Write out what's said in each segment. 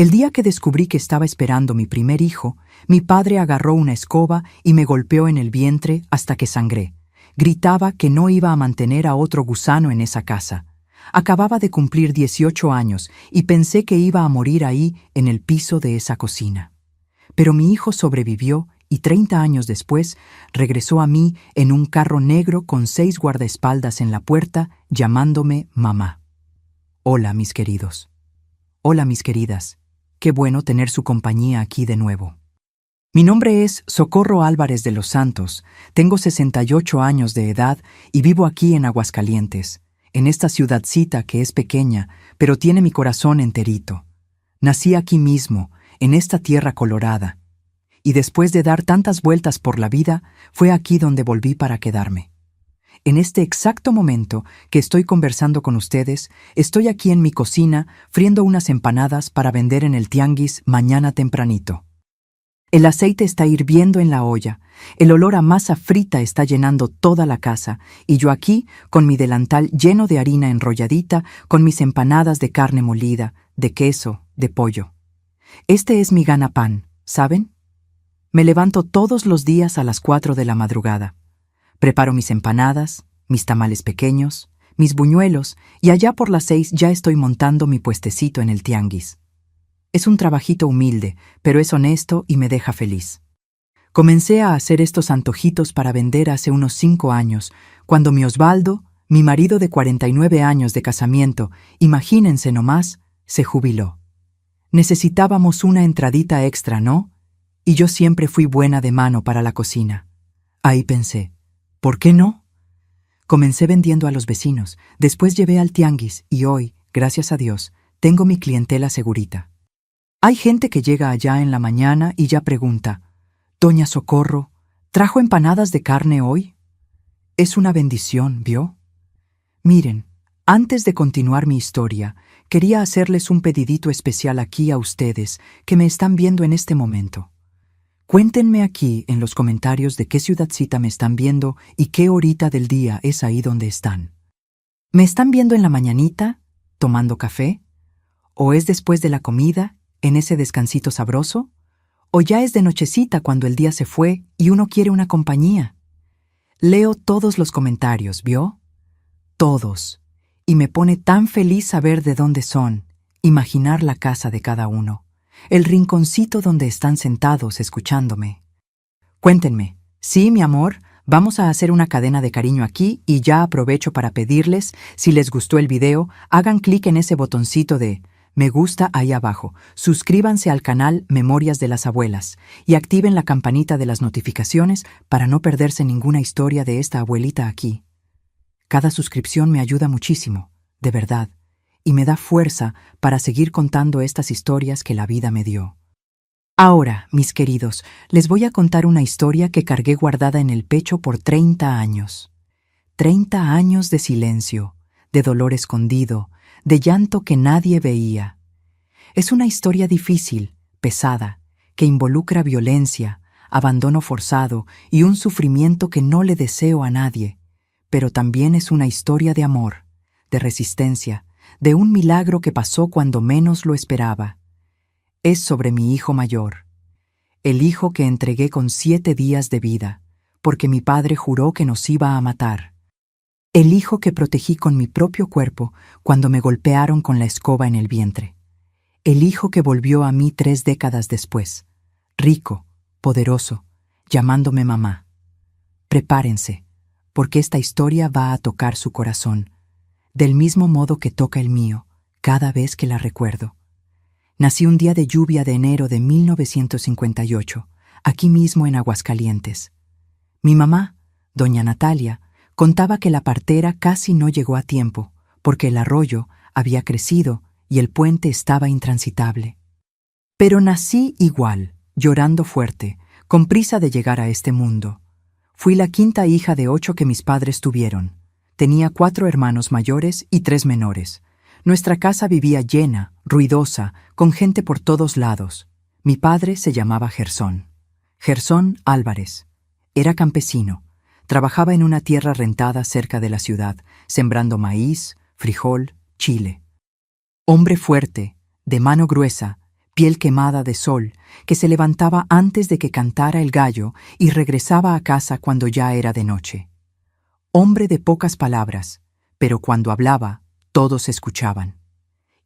El día que descubrí que estaba esperando mi primer hijo, mi padre agarró una escoba y me golpeó en el vientre hasta que sangré. Gritaba que no iba a mantener a otro gusano en esa casa. Acababa de cumplir 18 años y pensé que iba a morir ahí en el piso de esa cocina. Pero mi hijo sobrevivió y 30 años después regresó a mí en un carro negro con 6 guardaespaldas en la puerta, llamándome mamá. Hola, mis queridos. Hola, mis queridas. Qué bueno tener su compañía aquí de nuevo. Mi nombre es Socorro Álvarez de los Santos, tengo 68 años de edad y vivo aquí en Aguascalientes, en esta ciudadcita que es pequeña, pero tiene mi corazón enterito. Nací aquí mismo, en esta tierra colorada, y después de dar tantas vueltas por la vida, fue aquí donde volví para quedarme. En este exacto momento que estoy conversando con ustedes, estoy aquí en mi cocina friendo unas empanadas para vender en el tianguis mañana tempranito. El aceite está hirviendo en la olla, el olor a masa frita está llenando toda la casa, y yo aquí, con mi delantal lleno de harina enrolladita, con mis empanadas de carne molida, de queso, de pollo. Este es mi ganapán, ¿saben? Me levanto todos los días a las 4 de la madrugada. Preparo mis empanadas, mis tamales pequeños, mis buñuelos, y allá por las 6 ya estoy montando mi puestecito en el tianguis. Es un trabajito humilde, pero es honesto y me deja feliz. Comencé a hacer estos antojitos para vender hace unos 5 años, cuando mi Osvaldo, mi marido de 49 años de casamiento, imagínense nomás, se jubiló. Necesitábamos una entradita extra, ¿no? Y yo siempre fui buena de mano para la cocina. Ahí pensé, ¿por qué no? Comencé vendiendo a los vecinos, después llevé al tianguis y hoy, gracias a Dios, tengo mi clientela segurita. Hay gente que llega allá en la mañana y ya pregunta, «Doña Socorro, ¿trajo empanadas de carne hoy?» Es una bendición, ¿vio? Miren, antes de continuar mi historia, quería hacerles un pedidito especial aquí a ustedes que me están viendo en este momento. Cuéntenme aquí en los comentarios de qué ciudadcita me están viendo y qué horita del día es ahí donde están. ¿Me están viendo en la mañanita, tomando café? ¿O es después de la comida, en ese descansito sabroso? ¿O ya es de nochecita cuando el día se fue y uno quiere una compañía? Leo todos los comentarios, ¿vio? Todos. Y me pone tan feliz saber de dónde son, imaginar la casa de cada uno, el rinconcito donde están sentados escuchándome. Cuéntenme, sí, mi amor, vamos a hacer una cadena de cariño aquí y ya aprovecho para pedirles, si les gustó el video, hagan clic en ese botoncito de me gusta ahí abajo, suscríbanse al canal Memorias de las Abuelas y activen la campanita de las notificaciones para no perderse ninguna historia de esta abuelita aquí. Cada suscripción me ayuda muchísimo, de verdad, y me da fuerza para seguir contando estas historias que la vida me dio. Ahora, mis queridos, les voy a contar una historia que cargué guardada en el pecho por 30 años. 30 años de silencio, de dolor escondido, de llanto que nadie veía. Es una historia difícil, pesada, que involucra violencia, abandono forzado y un sufrimiento que no le deseo a nadie, pero también es una historia de amor, de resistencia, de un milagro que pasó cuando menos lo esperaba. Es sobre mi hijo mayor, el hijo que entregué con 7 días de vida, porque mi padre juró que nos iba a matar. El hijo que protegí con mi propio cuerpo cuando me golpearon con la escoba en el vientre. El hijo que volvió a mí 3 décadas después, rico, poderoso, llamándome mamá. Prepárense, porque esta historia va a tocar su corazón, del mismo modo que toca el mío cada vez que la recuerdo. Nací un día de lluvia de enero de 1958, aquí mismo en Aguascalientes. Mi mamá, doña Natalia, contaba que la partera casi no llegó a tiempo, porque el arroyo había crecido y el puente estaba intransitable. Pero nací igual, llorando fuerte, con prisa de llegar a este mundo. Fui la 5ª hija de 8 que mis padres tuvieron. Tenía 4 hermanos mayores y 3 menores. Nuestra casa vivía llena, ruidosa, con gente por todos lados. Mi padre se llamaba Gersón. Gersón Álvarez. Era campesino. Trabajaba en una tierra rentada cerca de la ciudad, sembrando maíz, frijol, chile. Hombre fuerte, de mano gruesa, piel quemada de sol, que se levantaba antes de que cantara el gallo y regresaba a casa cuando ya era de noche. Hombre de pocas palabras, pero cuando hablaba, todos escuchaban.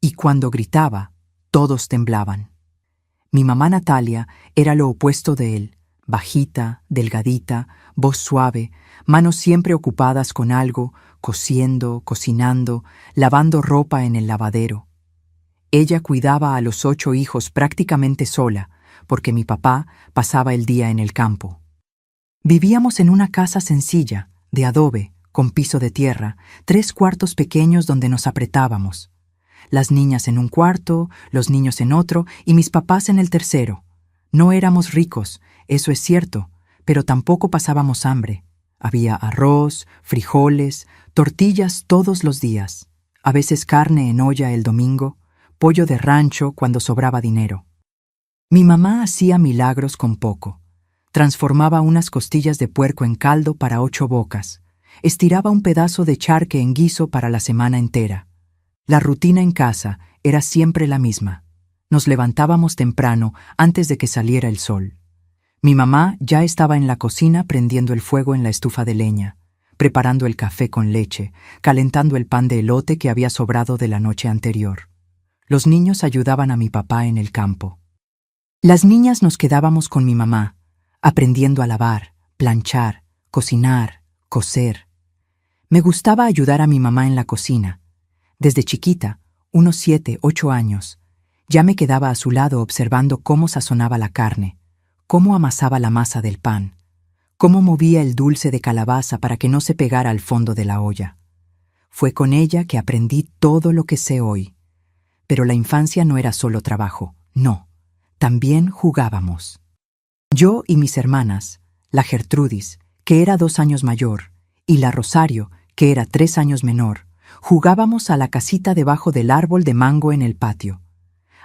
Y cuando gritaba, todos temblaban. Mi mamá Natalia era lo opuesto de él, bajita, delgadita, voz suave, manos siempre ocupadas con algo, cosiendo, cocinando, lavando ropa en el lavadero. Ella cuidaba a los 8 hijos prácticamente sola, porque mi papá pasaba el día en el campo. Vivíamos en una casa sencilla, de adobe, con piso de tierra, 3 cuartos pequeños donde nos apretábamos. Las niñas en un cuarto, los niños en otro y mis papás en el tercero. No éramos ricos, eso es cierto, pero tampoco pasábamos hambre. Había arroz, frijoles, tortillas todos los días, a veces carne en olla el domingo, pollo de rancho cuando sobraba dinero. Mi mamá hacía milagros con poco. Transformaba unas costillas de puerco en caldo para 8 bocas. Estiraba un pedazo de charque en guiso para la semana entera. La rutina en casa era siempre la misma. Nos levantábamos temprano antes de que saliera el sol. Mi mamá ya estaba en la cocina prendiendo el fuego en la estufa de leña, preparando el café con leche, calentando el pan de elote que había sobrado de la noche anterior. Los niños ayudaban a mi papá en el campo. Las niñas nos quedábamos con mi mamá, aprendiendo a lavar, planchar, cocinar, coser. Me gustaba ayudar a mi mamá en la cocina. Desde chiquita, unos 7, 8 años, ya me quedaba a su lado observando cómo sazonaba la carne, cómo amasaba la masa del pan, cómo movía el dulce de calabaza para que no se pegara al fondo de la olla. Fue con ella que aprendí todo lo que sé hoy. Pero la infancia no era solo trabajo, no, también jugábamos. Yo y mis hermanas, la Gertrudis, que era 2 años mayor, y la Rosario, que era 3 años menor, jugábamos a la casita debajo del árbol de mango en el patio.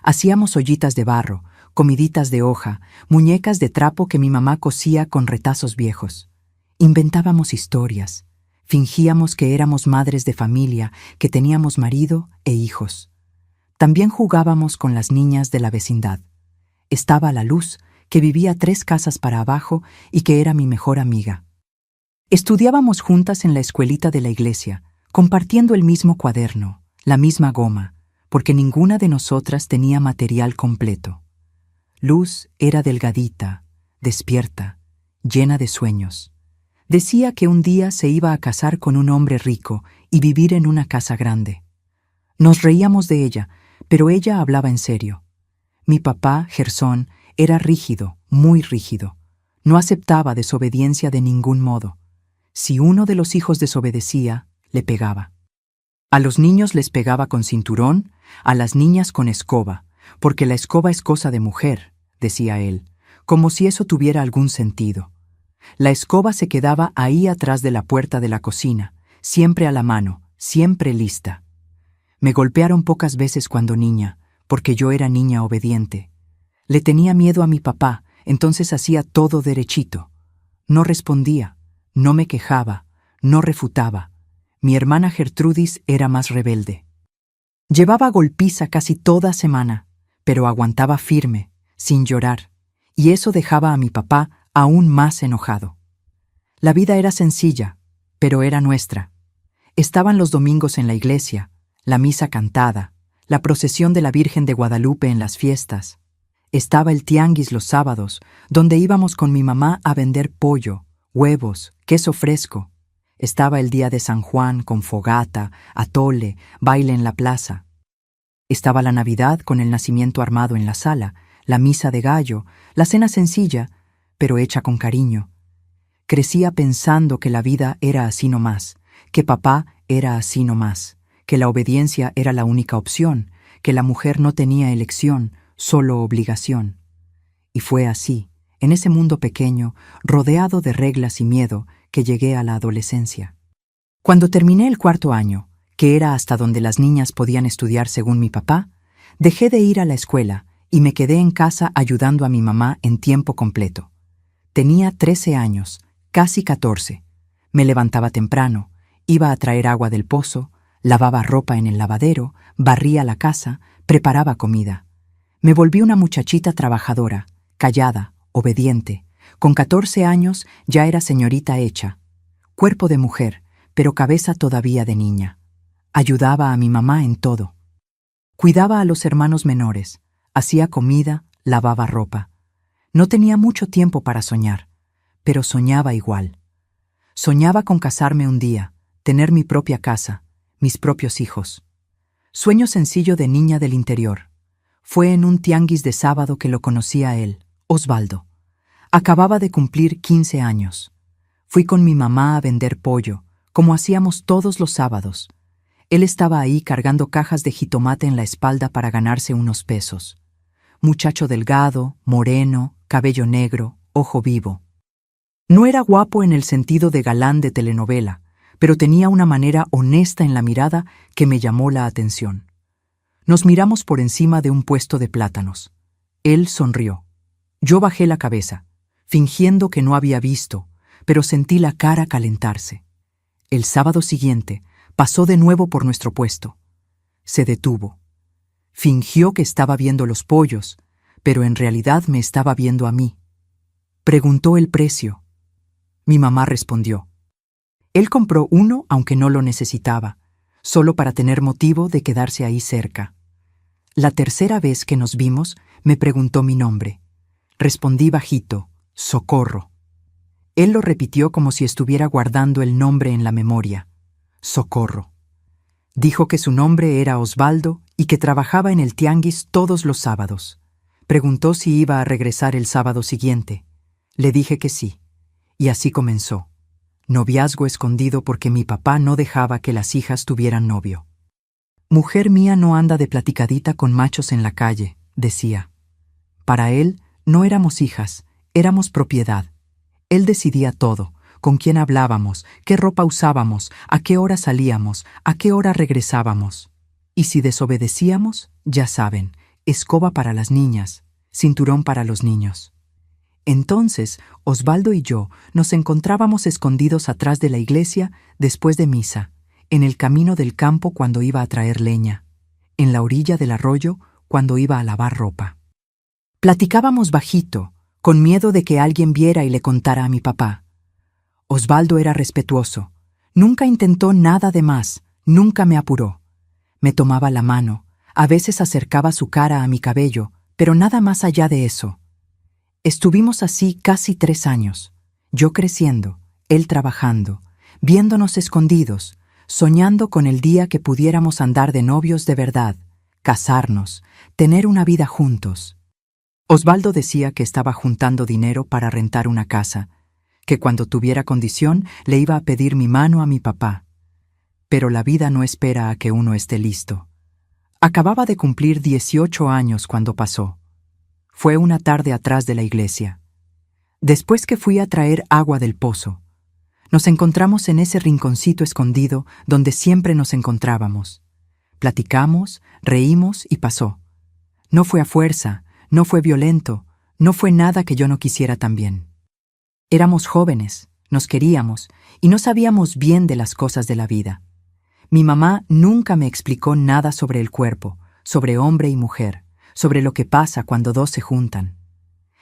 Hacíamos ollitas de barro, comiditas de hoja, muñecas de trapo que mi mamá cosía con retazos viejos. Inventábamos historias. Fingíamos que éramos madres de familia, que teníamos marido e hijos. También jugábamos con las niñas de la vecindad. Estaba la Luz, que vivía 3 casas para abajo y que era mi mejor amiga. Estudiábamos juntas en la escuelita de la iglesia, compartiendo el mismo cuaderno, la misma goma, porque ninguna de nosotras tenía material completo. Luz era delgadita, despierta, llena de sueños. Decía que un día se iba a casar con un hombre rico y vivir en una casa grande. Nos reíamos de ella, pero ella hablaba en serio. Mi papá, Gersón, era rígido, muy rígido. No aceptaba desobediencia de ningún modo. Si uno de los hijos desobedecía, le pegaba. A los niños les pegaba con cinturón, a las niñas con escoba, porque la escoba es cosa de mujer, decía él, como si eso tuviera algún sentido. La escoba se quedaba ahí atrás de la puerta de la cocina, siempre a la mano, siempre lista. Me golpearon pocas veces cuando niña, porque yo era niña obediente. Le tenía miedo a mi papá, entonces hacía todo derechito. No respondía, no me quejaba, no refutaba. Mi hermana Gertrudis era más rebelde. Llevaba golpiza casi toda semana, pero aguantaba firme, sin llorar, y eso dejaba a mi papá aún más enojado. La vida era sencilla, pero era nuestra. Estaban los domingos en la iglesia, la misa cantada, la procesión de la Virgen de Guadalupe en las fiestas. Estaba el tianguis los sábados, donde íbamos con mi mamá a vender pollo, huevos, queso fresco. Estaba el día de San Juan con fogata, atole, baile en la plaza. Estaba la Navidad con el nacimiento armado en la sala, la misa de gallo, la cena sencilla, pero hecha con cariño. Crecía pensando que la vida era así nomás, que papá era así nomás, que la obediencia era la única opción, que la mujer no tenía elección, solo obligación. Y fue así, en ese mundo pequeño, rodeado de reglas y miedo, que llegué a la adolescencia. Cuando terminé el 4º año, que era hasta donde las niñas podían estudiar según mi papá, dejé de ir a la escuela y me quedé en casa ayudando a mi mamá en tiempo completo. Tenía 13 años, casi 14. Me levantaba temprano, iba a traer agua del pozo, lavaba ropa en el lavadero, barría la casa, preparaba comida. Me volví una muchachita trabajadora, callada, obediente. Con 14 años ya era señorita hecha. Cuerpo de mujer, pero cabeza todavía de niña. Ayudaba a mi mamá en todo. Cuidaba a los hermanos menores, hacía comida, lavaba ropa. No tenía mucho tiempo para soñar, pero soñaba igual. Soñaba con casarme un día, tener mi propia casa, mis propios hijos. Sueño sencillo de niña del interior. Fue en un tianguis de sábado que lo conocí a él, Osvaldo. Acababa de cumplir 15 años. Fui con mi mamá a vender pollo, como hacíamos todos los sábados. Él estaba ahí cargando cajas de jitomate en la espalda para ganarse unos pesos. Muchacho delgado, moreno, cabello negro, ojo vivo. No era guapo en el sentido de galán de telenovela, pero tenía una manera honesta en la mirada que me llamó la atención. Nos miramos por encima de un puesto de plátanos. Él sonrió. Yo bajé la cabeza, fingiendo que no había visto, pero sentí la cara calentarse. El sábado siguiente, pasó de nuevo por nuestro puesto. Se detuvo. Fingió que estaba viendo los pollos, pero en realidad me estaba viendo a mí. Preguntó el precio. Mi mamá respondió. Él compró uno aunque no lo necesitaba, solo para tener motivo de quedarse ahí cerca. La tercera vez que nos vimos, me preguntó mi nombre. Respondí bajito, Socorro. Él lo repitió como si estuviera guardando el nombre en la memoria. Socorro. Dijo que su nombre era Osvaldo y que trabajaba en el tianguis todos los sábados. Preguntó si iba a regresar el sábado siguiente. Le dije que sí. Y así comenzó. Noviazgo escondido porque mi papá no dejaba que las hijas tuvieran novio. Mujer mía no anda de platicadita con machos en la calle, decía. Para él, no éramos hijas, éramos propiedad. Él decidía todo, con quién hablábamos, qué ropa usábamos, a qué hora salíamos, a qué hora regresábamos. Y si desobedecíamos, ya saben, escoba para las niñas, cinturón para los niños. Entonces, Osvaldo y yo nos encontrábamos escondidos atrás de la iglesia después de misa, en el camino del campo cuando iba a traer leña, en la orilla del arroyo cuando iba a lavar ropa. Platicábamos bajito, con miedo de que alguien viera y le contara a mi papá. Osvaldo era respetuoso, nunca intentó nada de más, nunca me apuró. Me tomaba la mano, a veces acercaba su cara a mi cabello, pero nada más allá de eso. Estuvimos así casi 3 años, yo creciendo, él trabajando, viéndonos escondidos, soñando con el día que pudiéramos andar de novios de verdad, casarnos, tener una vida juntos. Osvaldo decía que estaba juntando dinero para rentar una casa, que cuando tuviera condición le iba a pedir mi mano a mi papá. Pero la vida no espera a que uno esté listo. Acababa de cumplir 18 años cuando pasó. Fue una tarde atrás de la iglesia. Después que fui a traer agua del pozo, nos encontramos en ese rinconcito escondido donde siempre nos encontrábamos. Platicamos, reímos y pasó. No fue a fuerza, no fue violento, no fue nada que yo no quisiera también. Éramos jóvenes, nos queríamos y no sabíamos bien de las cosas de la vida. Mi mamá nunca me explicó nada sobre el cuerpo, sobre hombre y mujer, sobre lo que pasa cuando dos se juntan.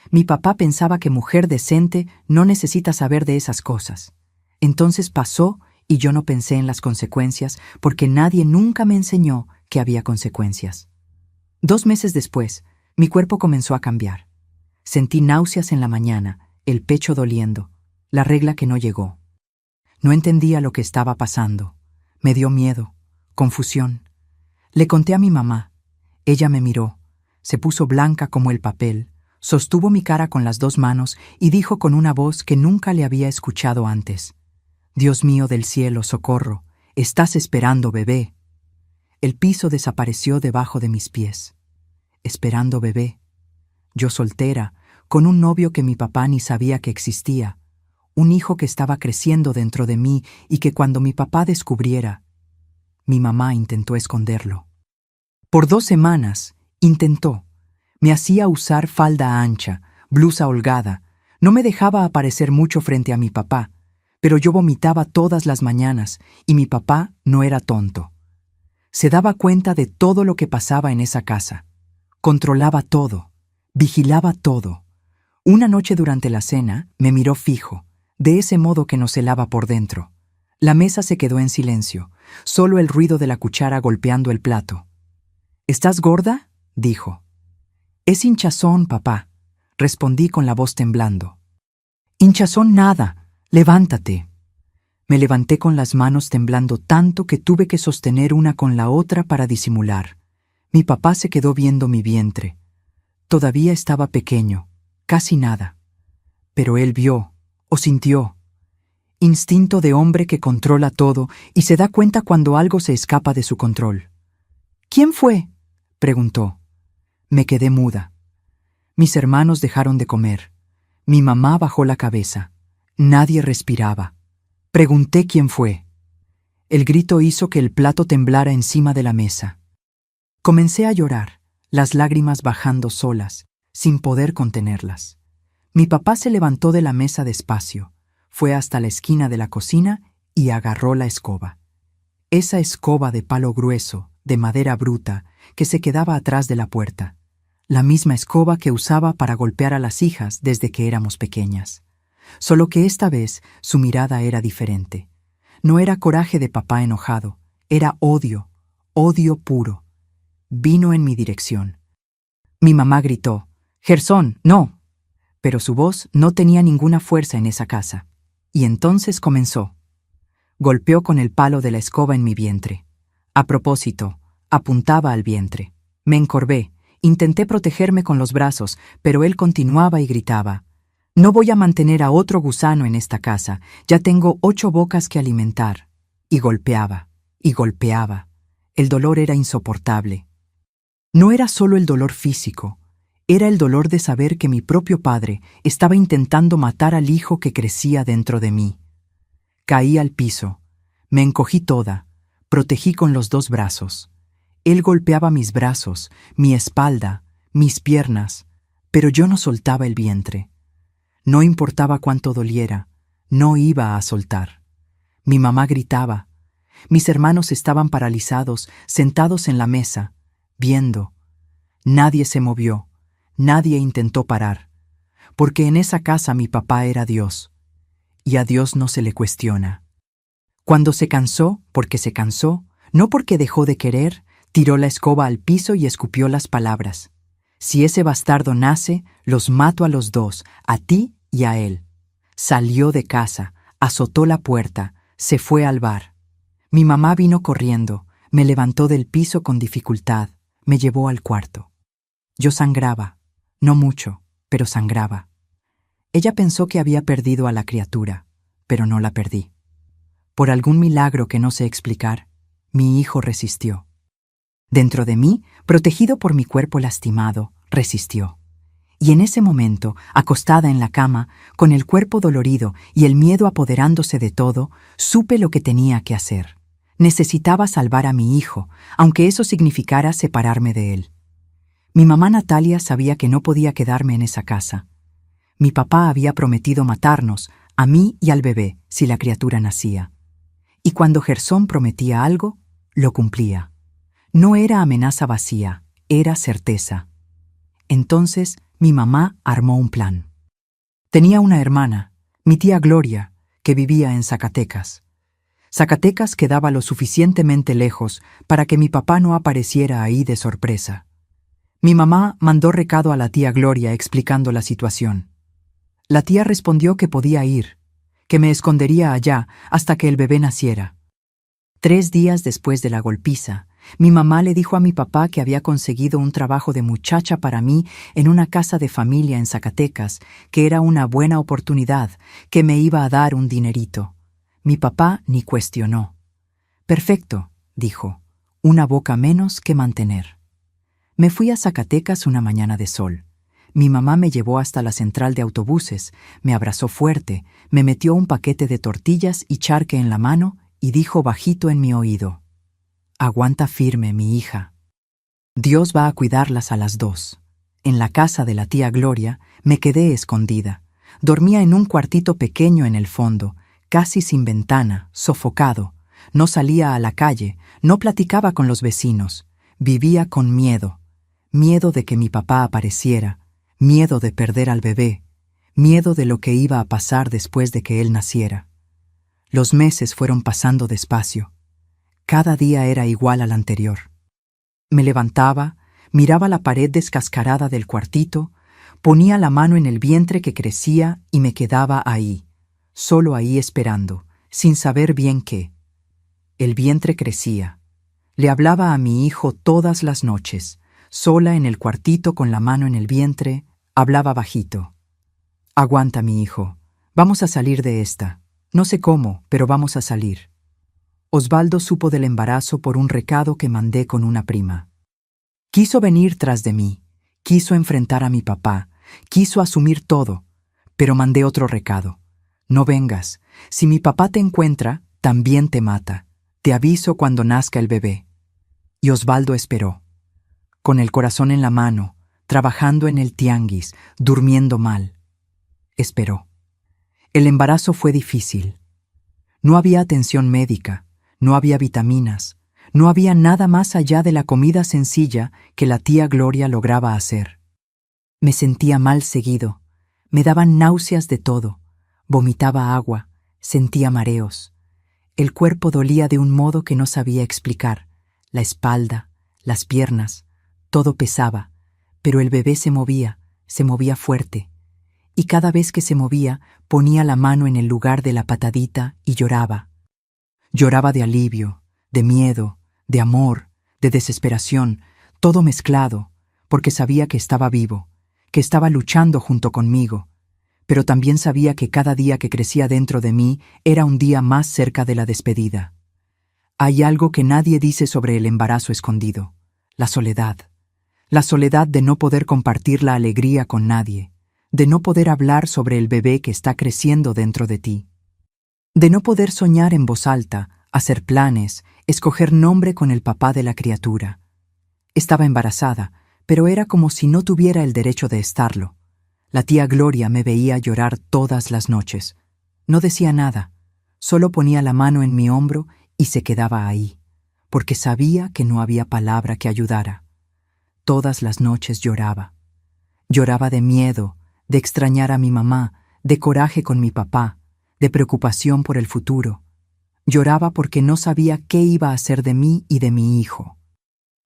Mi papá pensaba que mujer decente no necesita saber de esas cosas. Entonces pasó y yo no pensé en las consecuencias porque nadie nunca me enseñó que había consecuencias. 2 meses después, mi cuerpo comenzó a cambiar. Sentí náuseas en la mañana, el pecho doliendo, la regla que no llegó. No entendía lo que estaba pasando. Me dio miedo, confusión. Le conté a mi mamá. Ella me miró. Se puso blanca como el papel, sostuvo mi cara con las 2 manos y dijo con una voz que nunca le había escuchado antes: «Dios mío del cielo, socorro, estás esperando bebé». El piso desapareció debajo de mis pies. Esperando bebé. Yo soltera, con un novio que mi papá ni sabía que existía, un hijo que estaba creciendo dentro de mí y que cuando mi papá descubriera, mi mamá intentó esconderlo. Por 2 semanas, intentó. Me hacía usar falda ancha, blusa holgada, no me dejaba aparecer mucho frente a mi papá, pero yo vomitaba todas las mañanas y mi papá no era tonto. Se daba cuenta de todo lo que pasaba en esa casa. Controlaba todo, vigilaba todo. Una noche durante la cena me miró fijo, de ese modo que nos helaba por dentro. La mesa se quedó en silencio, solo el ruido de la cuchara golpeando el plato. ¿Estás gorda?, dijo. Es hinchazón, papá, respondí con la voz temblando. Hinchazón nada, levántate. Me levanté con las manos temblando tanto que tuve que sostener una con la otra para disimular. Mi papá se quedó viendo mi vientre. Todavía estaba pequeño, casi nada. Pero él vio, o sintió. Instinto de hombre que controla todo y se da cuenta cuando algo se escapa de su control. ¿Quién fue?, preguntó. Me quedé muda. Mis hermanos dejaron de comer. Mi mamá bajó la cabeza. Nadie respiraba. Pregunté quién fue. El grito hizo que el plato temblara encima de la mesa. Comencé a llorar, las lágrimas bajando solas, sin poder contenerlas. Mi papá se levantó de la mesa despacio, fue hasta la esquina de la cocina y agarró la escoba. Esa escoba de palo grueso, de madera bruta, que se quedaba atrás de la puerta. La misma escoba que usaba para golpear a las hijas desde que éramos pequeñas. Solo que esta vez su mirada era diferente. No era coraje de papá enojado, era odio, odio puro. Vino en mi dirección. Mi mamá gritó, «Gersón, no». Pero su voz no tenía ninguna fuerza en esa casa. Y entonces comenzó. Golpeó con el palo de la escoba en mi vientre. A propósito, apuntaba al vientre. Me encorvé, intenté protegerme con los brazos, pero él continuaba y gritaba, «No voy a mantener a otro gusano en esta casa, ya tengo 8 bocas que alimentar». Y golpeaba, y golpeaba. El dolor era insoportable. No era solo el dolor físico, era el dolor de saber que mi propio padre estaba intentando matar al hijo que crecía dentro de mí. Caí al piso, me encogí toda, protegí con los 2 brazos. Él golpeaba mis brazos, mi espalda, mis piernas, pero yo no soltaba el vientre. No importaba cuánto doliera, no iba a soltar. Mi mamá gritaba. Mis hermanos estaban paralizados, sentados en la mesa, viendo. Nadie se movió, nadie intentó parar, porque en esa casa mi papá era Dios, y a Dios no se le cuestiona. Cuando se cansó, porque se cansó, no porque dejó de querer, tiró la escoba al piso y escupió las palabras. Si ese bastardo nace, los mato a los 2, a ti y a él. Salió de casa, azotó la puerta, se fue al bar. Mi mamá vino corriendo, me levantó del piso con dificultad, me llevó al cuarto. Yo sangraba, no mucho, pero sangraba. Ella pensó que había perdido a la criatura, pero no la perdí. Por algún milagro que no sé explicar, mi hijo resistió. Dentro de mí, protegido por mi cuerpo lastimado, resistió. Y en ese momento, acostada en la cama, con el cuerpo dolorido y el miedo apoderándose de todo, supe lo que tenía que hacer. Necesitaba salvar a mi hijo, aunque eso significara separarme de él. Mi mamá Natalia sabía que no podía quedarme en esa casa. Mi papá había prometido matarnos, a mí y al bebé, si la criatura nacía. Y cuando Gersón prometía algo, lo cumplía. No era amenaza vacía, era certeza. Entonces, mi mamá armó un plan. Tenía una hermana, mi tía Gloria, que vivía en Zacatecas. Zacatecas quedaba lo suficientemente lejos para que mi papá no apareciera ahí de sorpresa. Mi mamá mandó recado a la tía Gloria explicando la situación. La tía respondió que podía ir, que me escondería allá hasta que el bebé naciera. 3 días después de la golpiza, mi mamá le dijo a mi papá que había conseguido un trabajo de muchacha para mí en una casa de familia en Zacatecas, que era una buena oportunidad, que me iba a dar un dinerito. Mi papá ni cuestionó. «Perfecto», dijo, «una boca menos que mantener». Me fui a Zacatecas una mañana de sol. Mi mamá me llevó hasta la central de autobuses, me abrazó fuerte, me metió un paquete de tortillas y charque en la mano y dijo bajito en mi oído, «Aguanta firme, mi hija. Dios va a cuidarlas a las 2». En la casa de la tía Gloria me quedé escondida. Dormía en un cuartito pequeño en el fondo, casi sin ventana, sofocado. No salía a la calle, no platicaba con los vecinos. Vivía con miedo. miedo de que mi papá apareciera, miedo de perder al bebé, miedo de lo que iba a pasar después de que él naciera. Los meses fueron pasando despacio. Cada día era igual al anterior. Me levantaba, miraba la pared descascarada del cuartito, ponía la mano en el vientre que crecía y me quedaba ahí, solo ahí esperando, sin saber bien qué. El vientre crecía. Le hablaba a mi hijo todas las noches, sola en el cuartito con la mano en el vientre, hablaba bajito. Aguanta, mi hijo, vamos a salir de esta. No sé cómo, pero vamos a salir. Osvaldo supo del embarazo por un recado que mandé con una prima. Quiso venir tras de mí, quiso enfrentar a mi papá, quiso asumir todo, pero mandé otro recado. No vengas, si mi papá te encuentra, también te mata. Te aviso cuando nazca el bebé. Y Osvaldo esperó, con el corazón en la mano, trabajando en el tianguis, durmiendo mal. Esperó. El embarazo fue difícil. No había atención médica, no había vitaminas, no había nada más allá de la comida sencilla que la tía Gloria lograba hacer. Me sentía mal seguido, me daban náuseas de todo, vomitaba agua, sentía mareos. El cuerpo dolía de un modo que no sabía explicar, la espalda, las piernas, todo pesaba, pero el bebé se movía fuerte, y cada vez que se movía ponía la mano en el lugar de la patadita y lloraba. Lloraba de alivio, de miedo, de amor, de desesperación, todo mezclado, porque sabía que estaba vivo, que estaba luchando junto conmigo, pero también sabía que cada día que crecía dentro de mí era un día más cerca de la despedida. Hay algo que nadie dice sobre el embarazo escondido, la soledad. La soledad de no poder compartir la alegría con nadie, de no poder hablar sobre el bebé que está creciendo dentro de ti, de no poder soñar en voz alta, hacer planes, escoger nombre con el papá de la criatura. Estaba embarazada, pero era como si no tuviera el derecho de estarlo. La tía Gloria me veía llorar todas las noches. No decía nada, solo ponía la mano en mi hombro y se quedaba ahí, porque sabía que no había palabra que ayudara. Todas las noches lloraba. Lloraba de miedo, de extrañar a mi mamá, de coraje con mi papá, de preocupación por el futuro. Lloraba porque no sabía qué iba a hacer de mí y de mi hijo.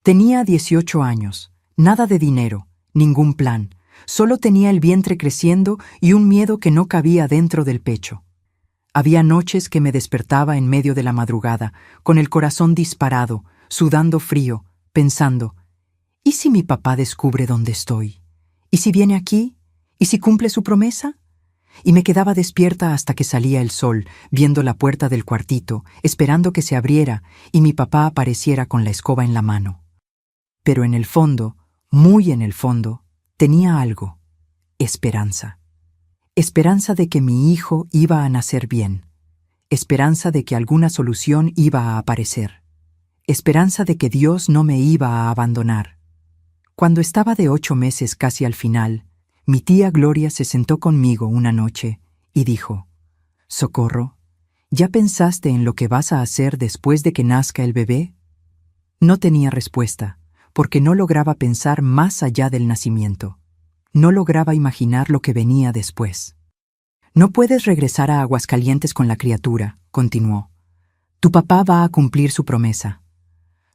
Tenía 18 años, nada de dinero, ningún plan. Solo tenía el vientre creciendo y un miedo que no cabía dentro del pecho. Había noches que me despertaba en medio de la madrugada, con el corazón disparado, sudando frío, pensando, ¿y si mi papá descubre dónde estoy? ¿Y si viene aquí? ¿Y si cumple su promesa? Y me quedaba despierta hasta que salía el sol, viendo la puerta del cuartito, esperando que se abriera y mi papá apareciera con la escoba en la mano. Pero en el fondo, muy en el fondo, tenía algo, esperanza. Esperanza de que mi hijo iba a nacer bien. Esperanza de que alguna solución iba a aparecer. Esperanza de que Dios no me iba a abandonar. Cuando estaba de 8 meses casi al final, mi tía Gloria se sentó conmigo una noche y dijo, «Socorro, ¿ya pensaste en lo que vas a hacer después de que nazca el bebé?» No tenía respuesta, porque no lograba pensar más allá del nacimiento. No lograba imaginar lo que venía después. «No puedes regresar a Aguascalientes con la criatura», continuó. «Tu papá va a cumplir su promesa».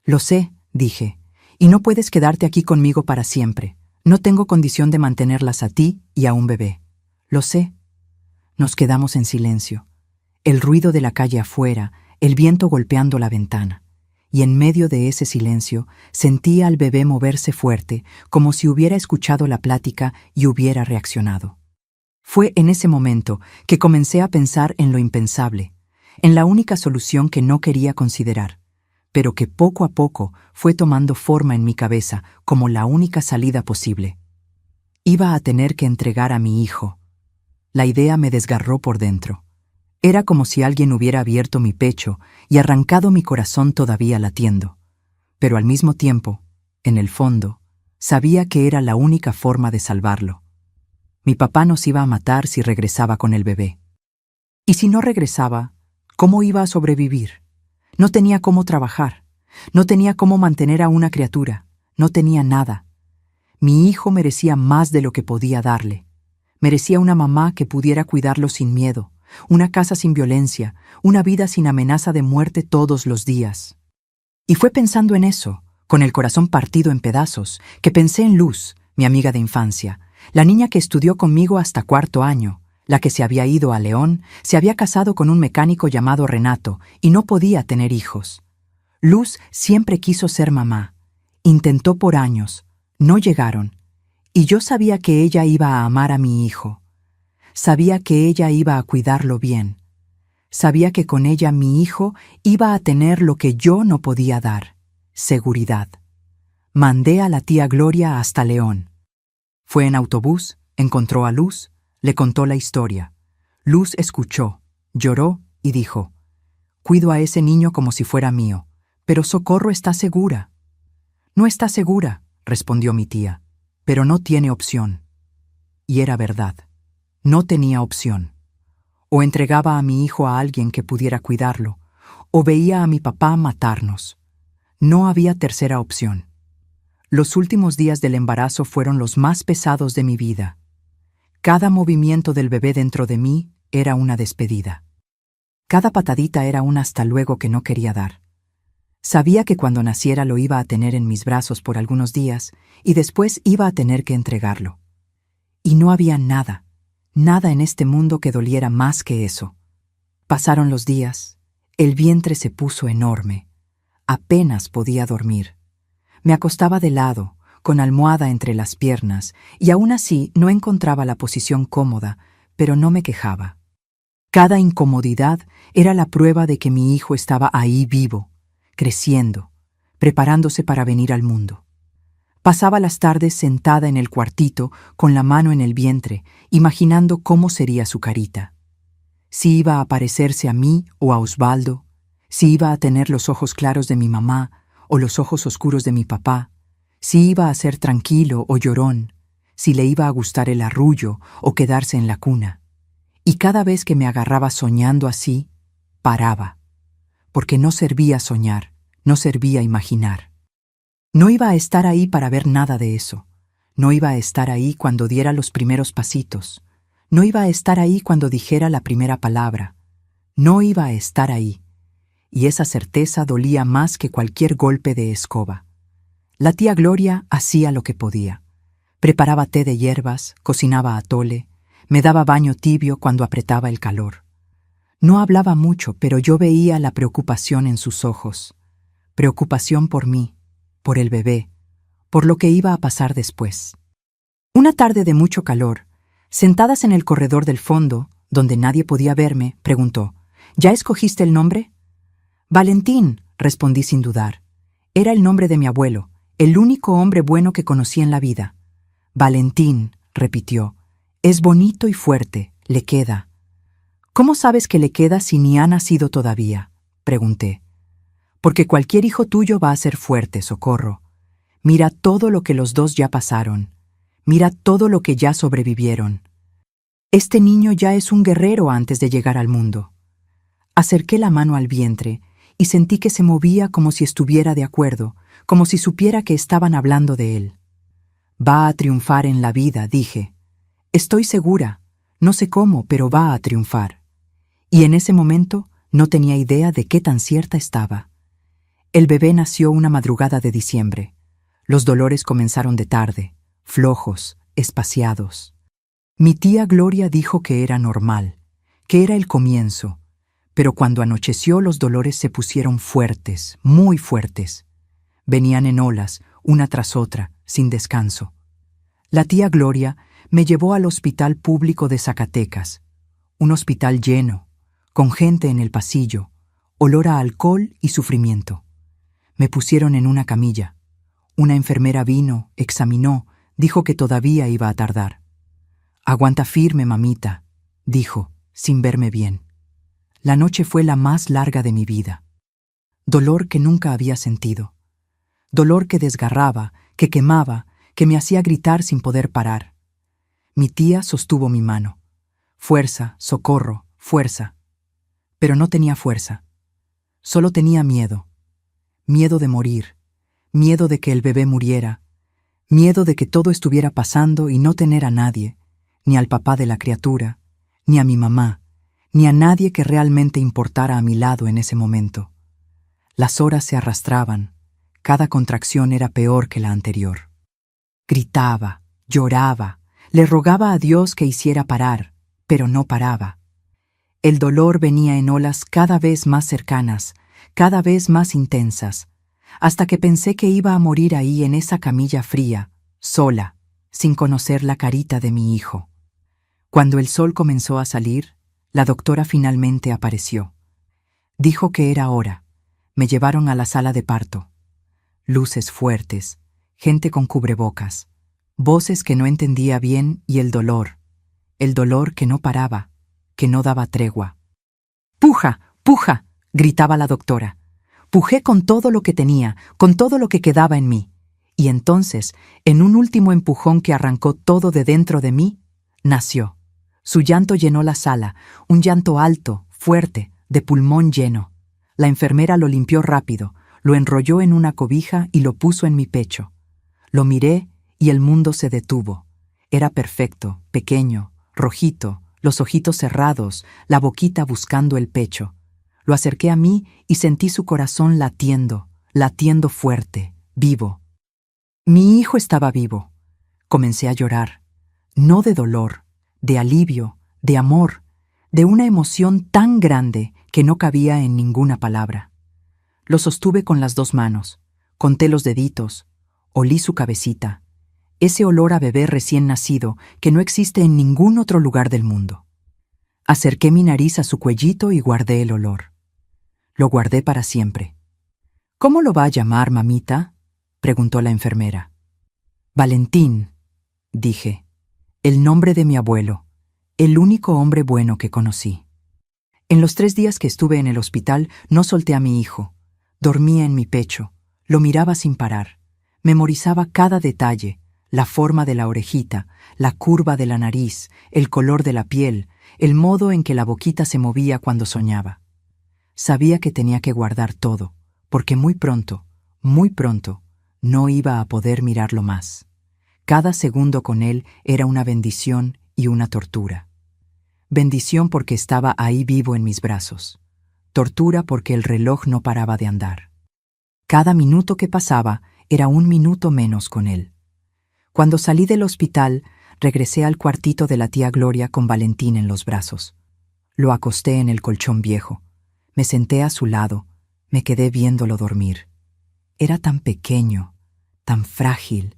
«Lo sé», dije, «y no puedes quedarte aquí conmigo para siempre. No tengo condición de mantenerlas a ti y a un bebé». «Lo sé». Nos quedamos en silencio. El ruido de la calle afuera, el viento golpeando la ventana. Y en medio de ese silencio sentía al bebé moverse fuerte, como si hubiera escuchado la plática y hubiera reaccionado. Fue en ese momento que comencé a pensar en lo impensable, en la única solución que no quería considerar, pero que poco a poco fue tomando forma en mi cabeza como la única salida posible. Iba a tener que entregar a mi hijo. La idea me desgarró por dentro. Era como si alguien hubiera abierto mi pecho y arrancado mi corazón todavía latiendo. Pero al mismo tiempo, en el fondo, sabía que era la única forma de salvarlo. Mi papá nos iba a matar si regresaba con el bebé. Y si no regresaba, ¿cómo iba a sobrevivir? No tenía cómo trabajar, no tenía cómo mantener a una criatura, no tenía nada. Mi hijo merecía más de lo que podía darle. Merecía una mamá que pudiera cuidarlo sin miedo, una casa sin violencia, una vida sin amenaza de muerte todos los días. Y fue pensando en eso, con el corazón partido en pedazos, que pensé en Luz, mi amiga de infancia, la niña que estudió conmigo hasta cuarto año, la que se había ido a León, se había casado con un mecánico llamado Renato y no podía tener hijos. Luz siempre quiso ser mamá. Intentó por años, no llegaron, y yo sabía que ella iba a amar a mi hijo. Sabía que ella iba a cuidarlo bien. Sabía que con ella mi hijo iba a tener lo que yo no podía dar, seguridad. Mandé a la tía Gloria hasta León. Fue en autobús, encontró a Luz, le contó la historia. Luz escuchó, lloró y dijo: «Cuido a ese niño como si fuera mío, pero Socorro está segura». «No está segura», respondió mi tía, «pero no tiene opción». Y era verdad, no tenía opción. O entregaba a mi hijo a alguien que pudiera cuidarlo, o veía a mi papá matarnos. No había tercera opción. Los últimos días del embarazo fueron los más pesados de mi vida. Cada movimiento del bebé dentro de mí era una despedida. Cada patadita era un hasta luego que no quería dar. Sabía que cuando naciera lo iba a tener en mis brazos por algunos días y después iba a tener que entregarlo. Y no había nada, nada en este mundo que doliera más que eso. Pasaron los días, el vientre se puso enorme. Apenas podía dormir. Me acostaba de lado, con almohada entre las piernas, y aún así no encontraba la posición cómoda, pero no me quejaba. Cada incomodidad era la prueba de que mi hijo estaba ahí vivo, creciendo, preparándose para venir al mundo. Pasaba las tardes sentada en el cuartito, con la mano en el vientre, imaginando cómo sería su carita. Si iba a parecerse a mí o a Osvaldo, si iba a tener los ojos claros de mi mamá o los ojos oscuros de mi papá, si iba a ser tranquilo o llorón, si le iba a gustar el arrullo o quedarse en la cuna. Y cada vez que me agarraba soñando así, paraba, porque no servía soñar, no servía imaginar. No iba a estar ahí para ver nada de eso. No iba a estar ahí cuando diera los primeros pasitos. No iba a estar ahí cuando dijera la primera palabra. No iba a estar ahí. Y esa certeza dolía más que cualquier golpe de escoba. La tía Gloria hacía lo que podía. Preparaba té de hierbas, cocinaba atole, me daba baño tibio cuando apretaba el calor. No hablaba mucho, pero yo veía la preocupación en sus ojos. Preocupación por mí, por el bebé, por lo que iba a pasar después. Una tarde de mucho calor, sentadas en el corredor del fondo, donde nadie podía verme, preguntó: «¿Ya escogiste el nombre?» «Valentín», respondí sin dudar. Era el nombre de mi abuelo, el único hombre bueno que conocí en la vida. «Valentín», repitió. «Es bonito y fuerte, le queda». «¿Cómo sabes que le queda si ni ha nacido todavía?», pregunté. «Porque cualquier hijo tuyo va a ser fuerte, Socorro. Mira todo lo que los dos ya pasaron. Mira todo lo que ya sobrevivieron. Este niño ya es un guerrero antes de llegar al mundo». Acerqué la mano al vientre y sentí que se movía como si estuviera de acuerdo, como si supiera que estaban hablando de él. «Va a triunfar en la vida», dije. «Estoy segura, no sé cómo, pero va a triunfar». Y en ese momento no tenía idea de qué tan cierta estaba. El bebé nació una madrugada de diciembre. Los dolores comenzaron de tarde, flojos, espaciados. Mi tía Gloria dijo que era normal, que era el comienzo, pero cuando anocheció los dolores se pusieron fuertes, muy fuertes. Venían en olas, una tras otra, sin descanso. La tía Gloria me llevó al hospital público de Zacatecas, un hospital lleno, con gente en el pasillo, olor a alcohol y sufrimiento. Me pusieron en una camilla. Una enfermera vino, examinó, dijo que todavía iba a tardar. «Aguanta firme, mamita», dijo, sin verme bien. La noche fue la más larga de mi vida. Dolor que nunca había sentido. Dolor que desgarraba, que quemaba, que me hacía gritar sin poder parar. Mi tía sostuvo mi mano. «Fuerza, Socorro, fuerza». Pero no tenía fuerza. Solo tenía miedo. Miedo de morir. Miedo de que el bebé muriera. Miedo de que todo estuviera pasando y no tener a nadie, ni al papá de la criatura, ni a mi mamá, ni a nadie que realmente importara a mi lado en ese momento. Las horas se arrastraban, cada contracción era peor que la anterior. Gritaba, lloraba, le rogaba a Dios que hiciera parar, pero no paraba. El dolor venía en olas cada vez más cercanas, cada vez más intensas, hasta que pensé que iba a morir ahí en esa camilla fría, sola, sin conocer la carita de mi hijo. Cuando el sol comenzó a salir, la doctora finalmente apareció. Dijo que era hora. Me llevaron a la sala de parto. Luces fuertes, gente con cubrebocas, voces que no entendía bien y el dolor que no paraba, que no daba tregua. ¡Puja! ¡Puja!, gritaba la doctora. Pujé con todo lo que tenía, con todo lo que quedaba en mí. Y entonces, en un último empujón que arrancó todo de dentro de mí, nació. Su llanto llenó la sala, un llanto alto, fuerte, de pulmón lleno. La enfermera lo limpió rápido, lo enrolló en una cobija y lo puso en mi pecho. Lo miré y el mundo se detuvo. Era perfecto, pequeño, rojito, los ojitos cerrados, la boquita buscando el pecho. Lo acerqué a mí y sentí su corazón latiendo, latiendo fuerte, vivo. Mi hijo estaba vivo. Comencé a llorar, no de dolor, de alivio, de amor, de una emoción tan grande que no cabía en ninguna palabra. Lo sostuve con las 2 manos, conté los deditos, olí su cabecita, ese olor a bebé recién nacido que no existe en ningún otro lugar del mundo. Acerqué mi nariz a su cuellito y guardé el olor. Lo guardé para siempre. ¿Cómo lo va a llamar, mamita?, preguntó la enfermera. Valentín, dije, el nombre de mi abuelo, el único hombre bueno que conocí. En los 3 días que estuve en el hospital no solté a mi hijo. Dormía en mi pecho, lo miraba sin parar. Memorizaba cada detalle, la forma de la orejita, la curva de la nariz, el color de la piel, el modo en que la boquita se movía cuando soñaba. Sabía que tenía que guardar todo, porque muy pronto, no iba a poder mirarlo más. Cada segundo con él era una bendición y una tortura. Bendición porque estaba ahí vivo en mis brazos. Tortura porque el reloj no paraba de andar. Cada minuto que pasaba era un minuto menos con él. Cuando salí del hospital, regresé al cuartito de la tía Gloria con Valentín en los brazos. Lo acosté en el colchón viejo. Me senté a su lado, me quedé viéndolo dormir. Era tan pequeño, tan frágil,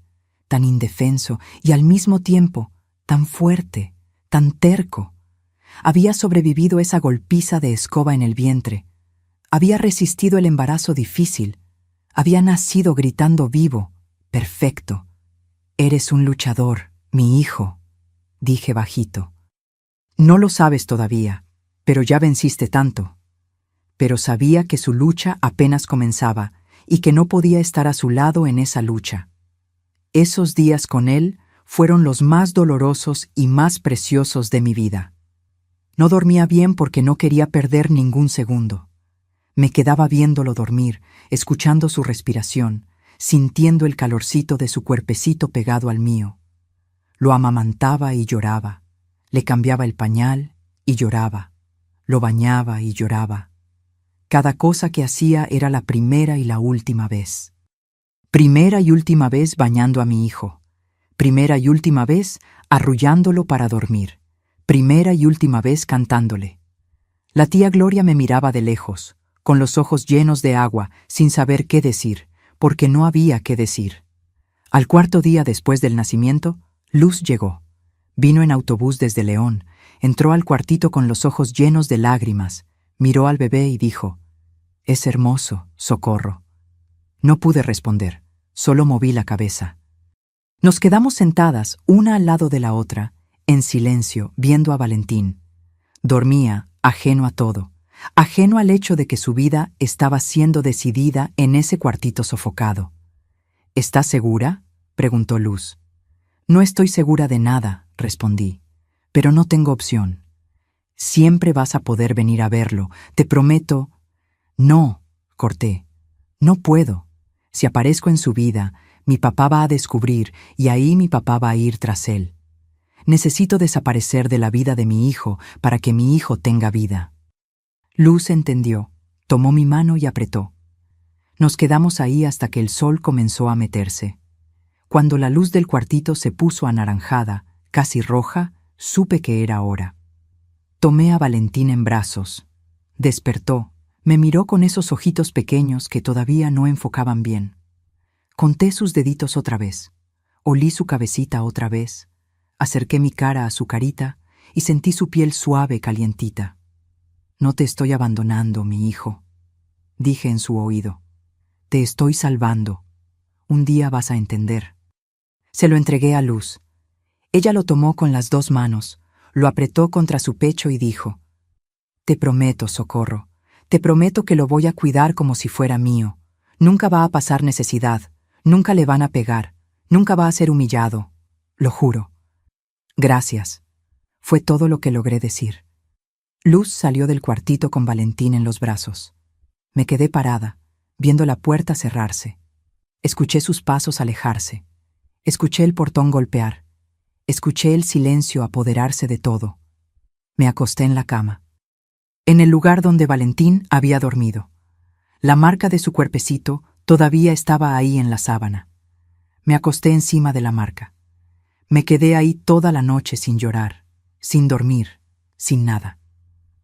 tan indefenso y al mismo tiempo tan fuerte, tan terco. Había sobrevivido esa golpiza de escoba en el vientre. Había resistido el embarazo difícil. Había nacido gritando vivo, perfecto. Eres un luchador, mi hijo, dije bajito. No lo sabes todavía, pero ya venciste tanto. Pero sabía que su lucha apenas comenzaba y que no podía estar a su lado en esa lucha. Esos días con él fueron los más dolorosos y más preciosos de mi vida. No dormía bien porque no quería perder ningún segundo. Me quedaba viéndolo dormir, escuchando su respiración, sintiendo el calorcito de su cuerpecito pegado al mío. Lo amamantaba y lloraba, le cambiaba el pañal y lloraba, lo bañaba y lloraba. Cada cosa que hacía era la primera y la última vez. Primera y última vez bañando a mi hijo. Primera y última vez arrullándolo para dormir. Primera y última vez cantándole. La tía Gloria me miraba de lejos, con los ojos llenos de agua, sin saber qué decir, porque no había qué decir. Al 4.º día después del nacimiento, Luz llegó. Vino en autobús desde León, entró al cuartito con los ojos llenos de lágrimas, miró al bebé y dijo: «Es hermoso, Socorro». No pude responder, solo moví la cabeza. Nos quedamos sentadas, una al lado de la otra, en silencio, viendo a Valentín. Dormía, ajeno a todo, ajeno al hecho de que su vida estaba siendo decidida en ese cuartito sofocado. «¿Estás segura?», preguntó Luz. «No estoy segura de nada», respondí, «pero no tengo opción. Siempre vas a poder venir a verlo, te prometo». «No», corté, «no puedo. Si aparezco en su vida, Mi papá va a descubrir y ahí mi papá va a ir tras él. Necesito desaparecer de la vida de mi hijo para que mi hijo tenga vida. Luz entendió, tomó mi mano y apretó. Nos quedamos ahí hasta que el sol comenzó a meterse. Cuando la luz del cuartito se puso anaranjada, casi roja, supe que era hora. Tomé a Valentín en brazos. Despertó, me miró con esos ojitos pequeños que todavía no enfocaban bien. Conté sus deditos otra vez, olí su cabecita otra vez, acerqué mi cara a su carita y sentí su piel suave, calientita. No te estoy abandonando, mi hijo, dije en su oído. Te estoy salvando. Un día vas a entender. Se lo entregué a Luz. Ella lo tomó con las 2 manos, lo apretó contra su pecho y dijo: Te prometo, Socorro, te prometo que lo voy a cuidar como si fuera mío. Nunca va a pasar necesidad, nunca le van a pegar, nunca va a ser humillado, lo juro. Gracias. Fue todo lo que logré decir. Luz salió del cuartito con Valentín en los brazos. Me quedé parada, viendo la puerta cerrarse. Escuché sus pasos alejarse. Escuché el portón golpear. Escuché el silencio apoderarse de todo. Me acosté en la cama. En el lugar donde Valentín había dormido. La marca de su cuerpecito todavía estaba ahí en la sábana. Me acosté encima de la marca. Me quedé ahí toda la noche sin llorar, sin dormir, sin nada.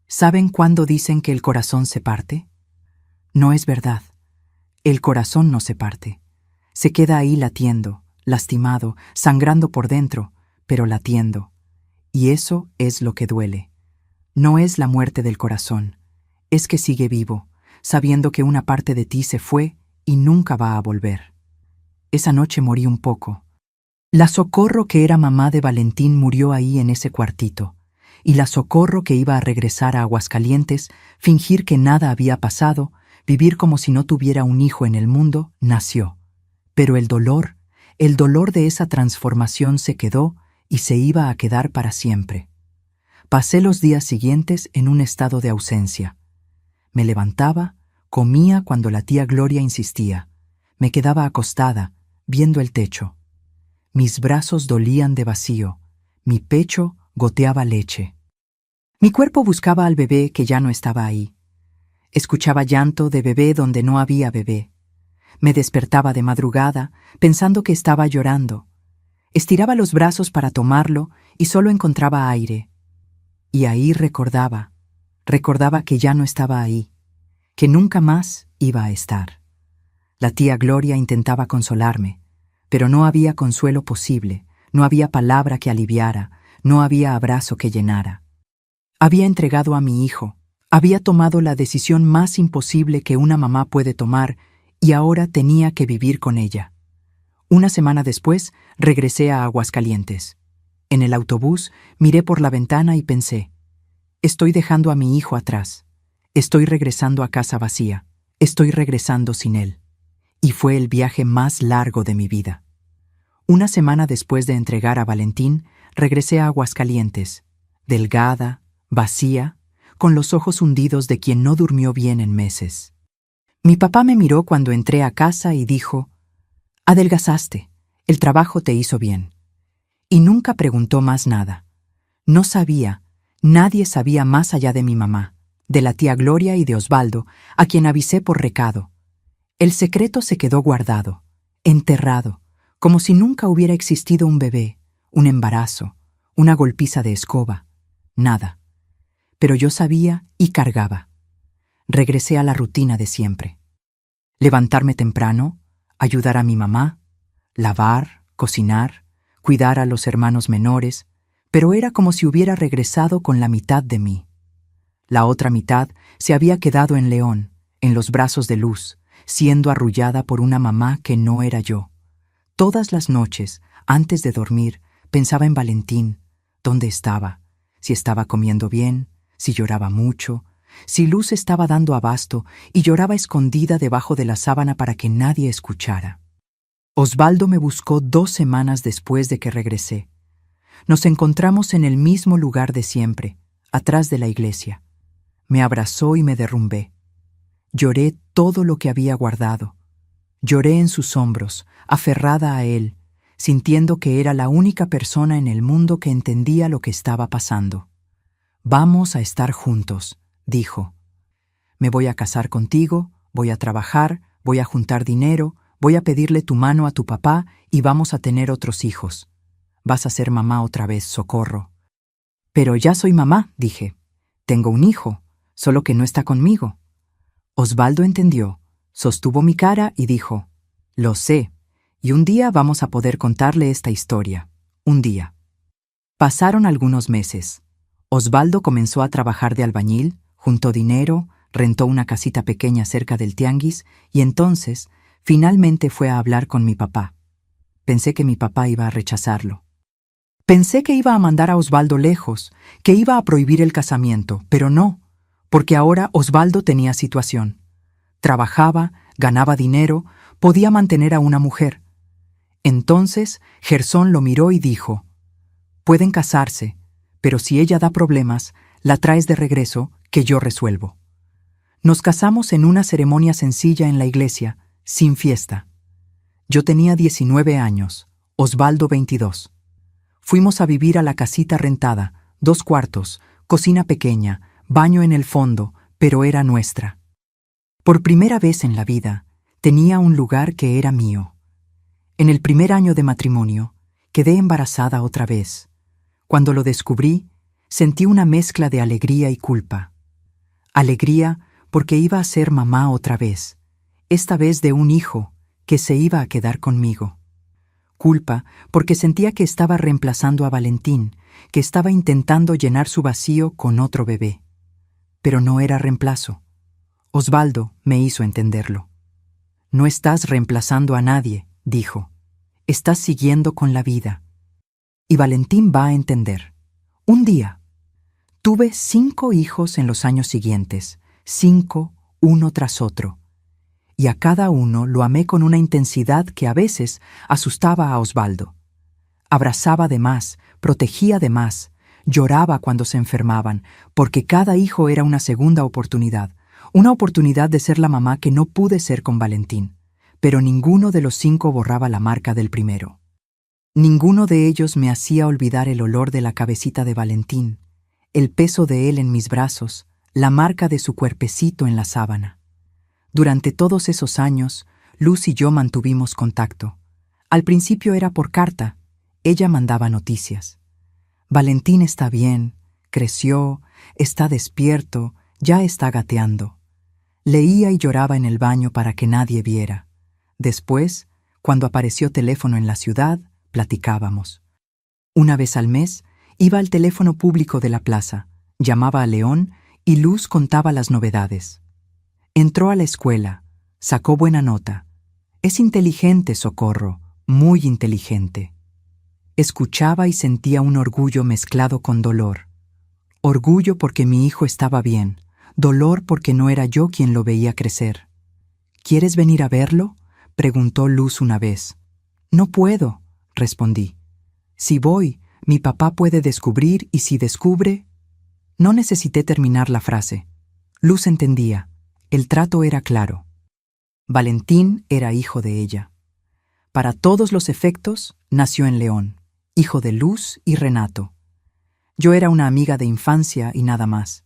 ¿Saben cuándo dicen que el corazón se parte? No es verdad. El corazón no se parte. Se queda ahí latiendo, lastimado, sangrando por dentro, pero latiendo. Y eso es lo que duele. No es la muerte del corazón, es que sigue vivo, sabiendo que una parte de ti se fue y nunca va a volver. Esa noche morí un poco. La Socorro que era mamá de Valentín murió ahí en ese cuartito, y la Socorro que iba a regresar a Aguascalientes, fingir que nada había pasado, vivir como si no tuviera un hijo en el mundo, nació. Pero el dolor de esa transformación se quedó y se iba a quedar para siempre. Pasé los días siguientes en un estado de ausencia. Me levantaba, comía cuando la tía Gloria insistía. Me quedaba acostada, viendo el techo. Mis brazos dolían de vacío, mi pecho goteaba leche. Mi cuerpo buscaba al bebé que ya no estaba ahí. Escuchaba llanto de bebé donde no había bebé. Me despertaba de madrugada, pensando que estaba llorando. Estiraba los brazos para tomarlo y solo encontraba aire. Y ahí recordaba que ya no estaba ahí, que nunca más iba a estar. La tía Gloria intentaba consolarme, pero no había consuelo posible, no había palabra que aliviara, no había abrazo que llenara. Había entregado a mi hijo, había tomado la decisión más imposible que una mamá puede tomar y ahora tenía que vivir con ella. Una semana después, regresé a Aguascalientes. En el autobús, miré por la ventana y pensé: estoy dejando a mi hijo atrás. Estoy regresando a casa vacía. Estoy regresando sin él. Y fue el viaje más largo de mi vida. Una semana después de entregar a Valentín, regresé a Aguascalientes, delgada, vacía, con los ojos hundidos de quien no durmió bien en meses. Mi papá me miró cuando entré a casa y dijo: adelgazaste, el trabajo te hizo bien. Y nunca preguntó más nada. No sabía, nadie sabía más allá de mi mamá, de la tía Gloria y de Osvaldo, a quien avisé por recado. El secreto se quedó guardado, enterrado, como si nunca hubiera existido un bebé, un embarazo, una golpiza de escoba, nada. Pero yo sabía y cargaba. Regresé a la rutina de siempre. Levantarme temprano, ayudar a mi mamá, lavar, cocinar, cuidar a los hermanos menores, pero era como si hubiera regresado con la mitad de mí. La otra mitad se había quedado en León, en los brazos de Luz, siendo arrullada por una mamá que no era yo. Todas las noches, antes de dormir, pensaba en Valentín, dónde estaba, si estaba comiendo bien, si lloraba mucho, si Luz estaba dando abasto y lloraba escondida debajo de la sábana para que nadie escuchara. Osvaldo me buscó 2 semanas después de que regresé. Nos encontramos en el mismo lugar de siempre, atrás de la iglesia. Me abrazó y me derrumbé. Lloré todo lo que había guardado. Lloré en sus hombros, aferrada a él, sintiendo que era la única persona en el mundo que entendía lo que estaba pasando. «Vamos a estar juntos», dijo. «Me voy a casar contigo, voy a trabajar, voy a juntar dinero, voy a pedirle tu mano a tu papá y vamos a tener otros hijos. Vas a ser mamá otra vez, Socorro». «Pero ya soy mamá», dije. «Tengo un hijo, solo que no está conmigo». Osvaldo entendió, sostuvo mi cara y dijo: «Lo sé, y un día vamos a poder contarle esta historia. Un día». Pasaron algunos meses. Osvaldo comenzó a trabajar de albañil, juntó dinero, rentó una casita pequeña cerca del tianguis y entonces, finalmente fue a hablar con mi papá. Pensé que mi papá iba a rechazarlo. Pensé que iba a mandar a Osvaldo lejos, que iba a prohibir el casamiento, pero no, porque ahora Osvaldo tenía situación. Trabajaba, ganaba dinero, podía mantener a una mujer. Entonces, Gersón lo miró y dijo: «Pueden casarse, pero si ella da problemas, la traes de regreso, que yo resuelvo». Nos casamos en una ceremonia sencilla en la iglesia, sin fiesta. Yo tenía 19 años, Osvaldo 22. Fuimos a vivir a la casita rentada, 2 cuartos, cocina pequeña, baño en el fondo, pero era nuestra. Por primera vez en la vida, tenía un lugar que era mío. En el primer año de matrimonio, quedé embarazada otra vez. Cuando lo descubrí, sentí una mezcla de alegría y culpa. Alegría porque iba a ser mamá otra vez, esta vez de un hijo que se iba a quedar conmigo. Culpa porque sentía que estaba reemplazando a Valentín, que estaba intentando llenar su vacío con otro bebé. Pero no era reemplazo. Osvaldo me hizo entenderlo. «No estás reemplazando a nadie», dijo. «Estás siguiendo con la vida. Y Valentín va a entender. Un día». Tuve 5 hijos en los años siguientes, 5, uno tras otro. Y a cada uno lo amé con una intensidad que a veces asustaba a Osvaldo. Abrazaba de más, protegía de más, lloraba cuando se enfermaban, porque cada hijo era una segunda oportunidad, una oportunidad de ser la mamá que no pude ser con Valentín. Pero ninguno de los 5 borraba la marca del primero. Ninguno de ellos me hacía olvidar el olor de la cabecita de Valentín, el peso de él en mis brazos, la marca de su cuerpecito en la sábana. Durante todos esos años, Luz y yo mantuvimos contacto. Al principio era por carta, ella mandaba noticias. Valentín está bien, creció, está despierto, ya está gateando. Leía y lloraba en el baño para que nadie viera. Después, cuando apareció teléfono en la ciudad, platicábamos. Una vez al mes, iba al teléfono público de la plaza, llamaba a León y Luz contaba las novedades. Entró a la escuela, sacó buena nota. Es inteligente, Socorro, muy inteligente. Escuchaba y sentía un orgullo mezclado con dolor. Orgullo porque mi hijo estaba bien, dolor porque no era yo quien lo veía crecer. ¿Quieres venir a verlo?, preguntó Luz una vez. No puedo, respondí. Si voy, mi papá puede descubrir y si descubre... No necesité terminar la frase. Luz entendía. El trato era claro. Valentín era hijo de ella. Para todos los efectos, nació en León, hijo de Luz y Renato. Yo era una amiga de infancia y nada más.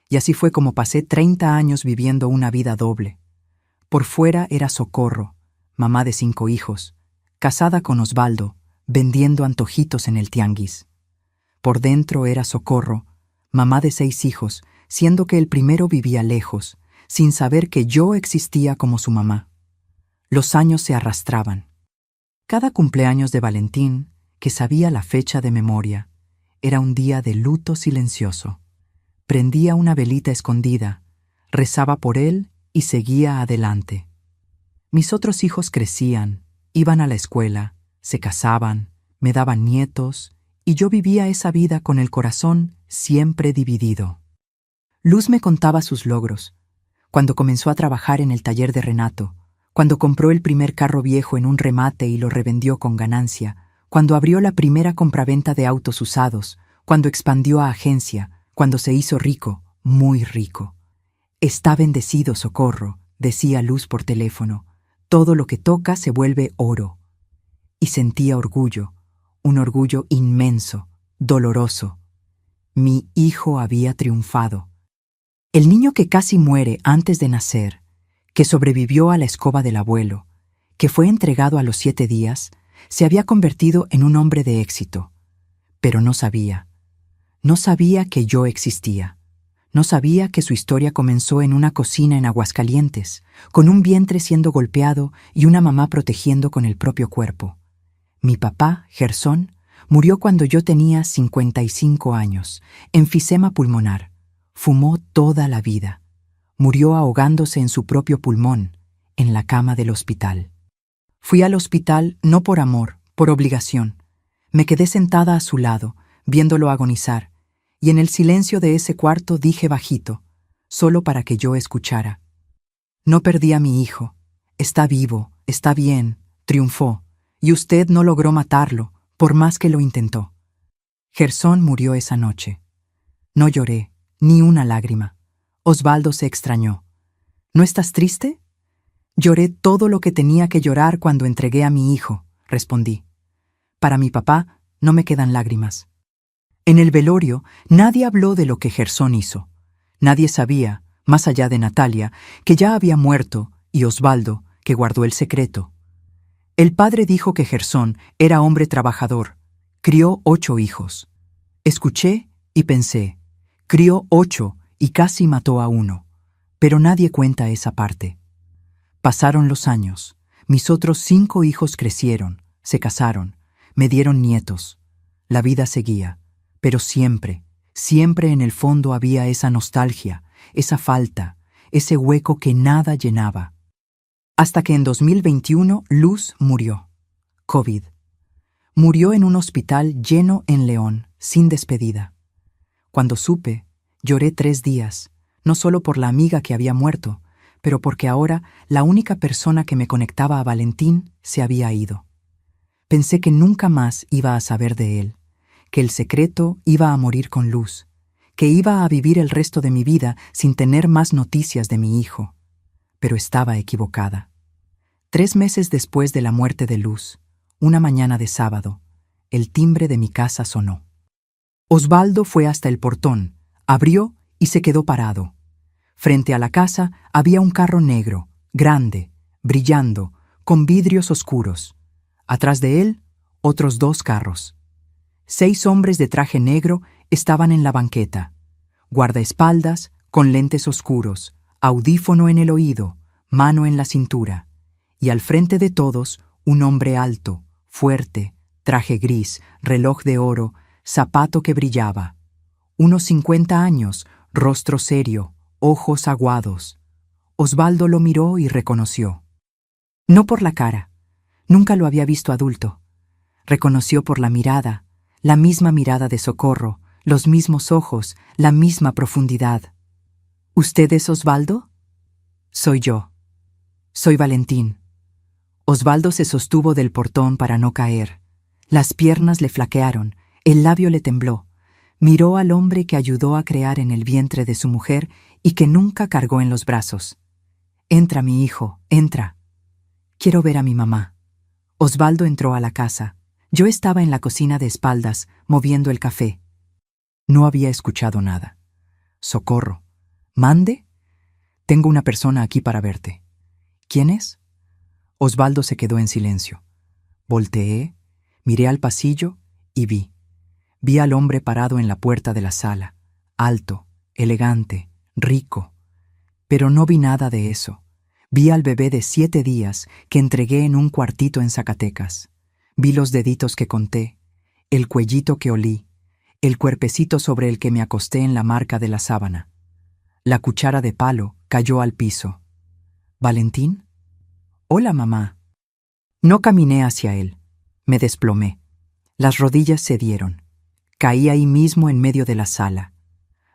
Y así fue como pasé 30 años viviendo una vida doble. Por fuera era Socorro, mamá de 5 hijos, casada con Osvaldo, vendiendo antojitos en el tianguis. Por dentro era Socorro, mamá de 6 hijos, siendo que el primero vivía lejos, sin saber que yo existía como su mamá. Los años se arrastraban. Cada cumpleaños de Valentín, que sabía la fecha de memoria, era un día de luto silencioso. Prendía una velita escondida, rezaba por él y seguía adelante. Mis otros hijos crecían, iban a la escuela, se casaban, me daban nietos, y yo vivía esa vida con el corazón siempre dividido. Luz me contaba sus logros, cuando comenzó a trabajar en el taller de Renato, cuando compró el primer carro viejo en un remate y lo revendió con ganancia, cuando abrió la primera compraventa de autos usados, cuando expandió a agencia, cuando se hizo rico, muy rico. Está bendecido, Socorro, decía Luz por teléfono. Todo lo que toca se vuelve oro. Y sentía orgullo, un orgullo inmenso, doloroso. Mi hijo había triunfado. El niño que casi muere antes de nacer, que sobrevivió a la escoba del abuelo, que fue entregado a los 7 días, se había convertido en un hombre de éxito. Pero no sabía que yo existía. No sabía que su historia comenzó en una cocina en Aguascalientes, con un vientre siendo golpeado y una mamá protegiendo con el propio cuerpo. Mi papá, Gersón, murió cuando yo tenía 55 años, enfisema pulmonar. Fumó toda la vida. Murió ahogándose en su propio pulmón, en la cama del hospital. Fui al hospital no por amor, por obligación. Me quedé sentada a su lado, viéndolo agonizar, y en el silencio de ese cuarto dije bajito, solo para que yo escuchara: no perdí a mi hijo. Está vivo, está bien, triunfó, y usted no logró matarlo, por más que lo intentó. Gersón murió esa noche. No lloré, ni una lágrima. Osvaldo se extrañó. ¿No estás triste? Lloré todo lo que tenía que llorar cuando entregué a mi hijo, respondí. Para mi papá no me quedan lágrimas. En el velorio nadie habló de lo que Gersón hizo. Nadie sabía, más allá de Natalia, que ya había muerto, y Osvaldo, que guardó el secreto. El padre dijo que Gersón era hombre trabajador. Crió 8 hijos. Escuché y pensé, crió 8 y casi mató a 1. Pero nadie cuenta esa parte. Pasaron los años. Mis otros 5 hijos crecieron, se casaron, me dieron nietos. La vida seguía, pero siempre, siempre en el fondo había esa nostalgia, esa falta, ese hueco que nada llenaba. Hasta que en 2021 Luz murió. COVID. Murió en un hospital lleno en León, sin despedida. Cuando supe, lloré 3 días, no solo por la amiga que había muerto, pero porque ahora la única persona que me conectaba a Valentín se había ido. Pensé que nunca más iba a saber de él, que el secreto iba a morir con Luz, que iba a vivir el resto de mi vida sin tener más noticias de mi hijo. Pero estaba equivocada. 3 meses después de la muerte de Luz, una mañana de sábado, el timbre de mi casa sonó. Osvaldo fue hasta el portón, abrió y se quedó parado. Frente a la casa había un carro negro, grande, brillando, con vidrios oscuros. Atrás de él, otros 2 carros. 6 hombres de traje negro estaban en la banqueta. Guardaespaldas, con lentes oscuros, audífono en el oído, mano en la cintura. Y al frente de todos, un hombre alto, fuerte, traje gris, reloj de oro, zapato que brillaba. Unos 50 años, rostro serio, ojos aguados. Osvaldo lo miró y reconoció. No por la cara, nunca lo había visto adulto. Reconoció por la mirada, la misma mirada de socorro, los mismos ojos, la misma profundidad. ¿Usted es Osvaldo? Soy yo. Soy Valentín. Osvaldo se sostuvo del portón para no caer. Las piernas le flaquearon, el labio le tembló. Miró al hombre que ayudó a crear en el vientre de su mujer y que nunca cargó en los brazos. Entra, mi hijo, entra. Quiero ver a mi mamá. Osvaldo entró a la casa. Yo estaba en la cocina de espaldas, moviendo el café. No había escuchado nada. Socorro. ¿Mande? Tengo una persona aquí para verte. ¿Quién es? Osvaldo se quedó en silencio. Volteé, miré al pasillo y vi. Vi al hombre parado en la puerta de la sala, alto, elegante, rico. Pero no vi nada de eso. Vi al bebé de 7 días que entregué en un cuartito en Zacatecas. Vi los deditos que conté, el cuellito que olí, el cuerpecito sobre el que me acosté en la marca de la sábana. La cuchara de palo cayó al piso. ¿Valentín? Hola, mamá. No caminé hacia él. Me desplomé. Las rodillas cedieron. Caí ahí mismo en medio de la sala.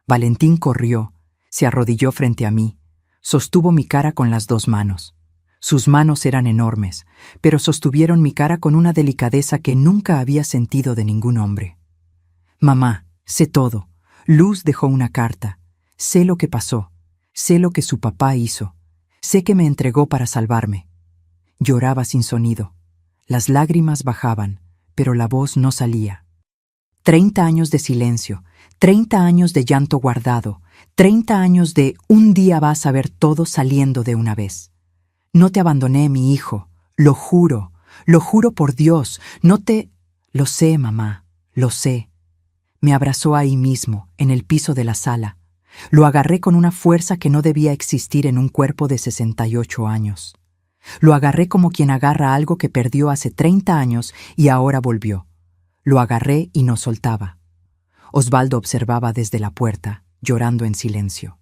Valentín corrió, se arrodilló frente a mí, sostuvo mi cara con las 2 manos. Sus manos eran enormes, pero sostuvieron mi cara con una delicadeza que nunca había sentido de ningún hombre. Mamá, sé todo. Luz dejó una carta. Sé lo que pasó. Sé lo que su papá hizo. Sé que me entregó para salvarme. Lloraba sin sonido. Las lágrimas bajaban, pero la voz no salía. 30 años de silencio, 30 años de llanto guardado, 30 años de un día vas a ver todo saliendo de una vez. No te abandoné, mi hijo, lo juro por Dios, no te... Lo sé, mamá, lo sé. Me abrazó ahí mismo, en el piso de la sala. Lo agarré con una fuerza que no debía existir en un cuerpo de 68 años. Lo agarré como quien agarra algo que perdió hace 30 años y ahora volvió. Lo agarré y no soltaba. Osvaldo observaba desde la puerta, llorando en silencio.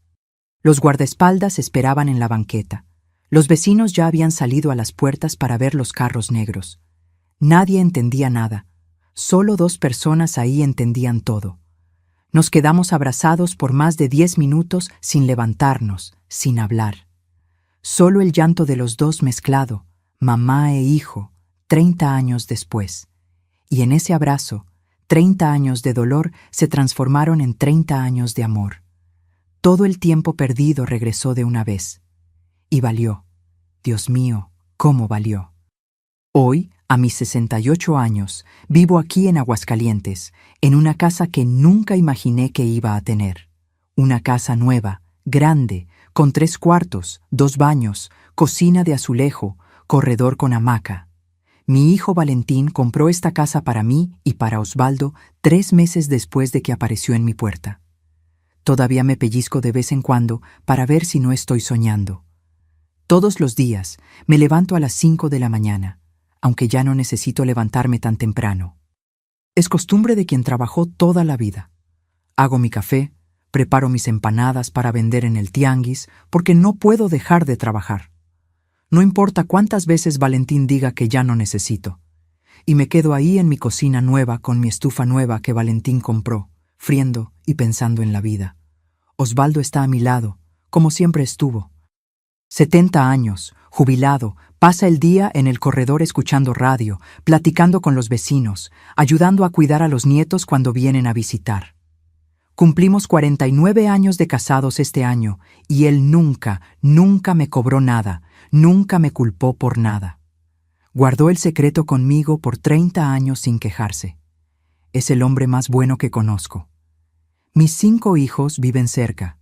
Los guardaespaldas esperaban en la banqueta. Los vecinos ya habían salido a las puertas para ver los carros negros. Nadie entendía nada. Solo 2 personas ahí entendían todo. Nos quedamos abrazados por más de 10 minutos sin levantarnos, sin hablar. Solo el llanto de los dos mezclado, mamá e hijo, 30 años después. Y en ese abrazo, 30 años de dolor se transformaron en 30 años de amor. Todo el tiempo perdido regresó de una vez. Y valió. Dios mío, ¿cómo valió? Hoy, a mis 68 años, vivo aquí en Aguascalientes, en una casa que nunca imaginé que iba a tener. Una casa nueva, grande, con 3 cuartos, 2 baños, cocina de azulejo, corredor con hamaca. Mi hijo Valentín compró esta casa para mí y para Osvaldo 3 meses después de que apareció en mi puerta. Todavía me pellizco de vez en cuando para ver si no estoy soñando. Todos los días me levanto a las 5 de la mañana, aunque ya no necesito levantarme tan temprano. Es costumbre de quien trabajó toda la vida. Hago mi café, preparo mis empanadas para vender en el tianguis, porque no puedo dejar de trabajar. No importa cuántas veces Valentín diga que ya no necesito. Y me quedo ahí en mi cocina nueva con mi estufa nueva que Valentín compró, friendo y pensando en la vida. Osvaldo está a mi lado, como siempre estuvo. 70 años, jubilado, pasa el día en el corredor escuchando radio, platicando con los vecinos, ayudando a cuidar a los nietos cuando vienen a visitar. Cumplimos 49 años de casados este año y él nunca me cobró nada, nunca me culpó por nada. Guardó el secreto conmigo por 30 años sin quejarse. Es el hombre más bueno que conozco. Mis 5 hijos viven cerca,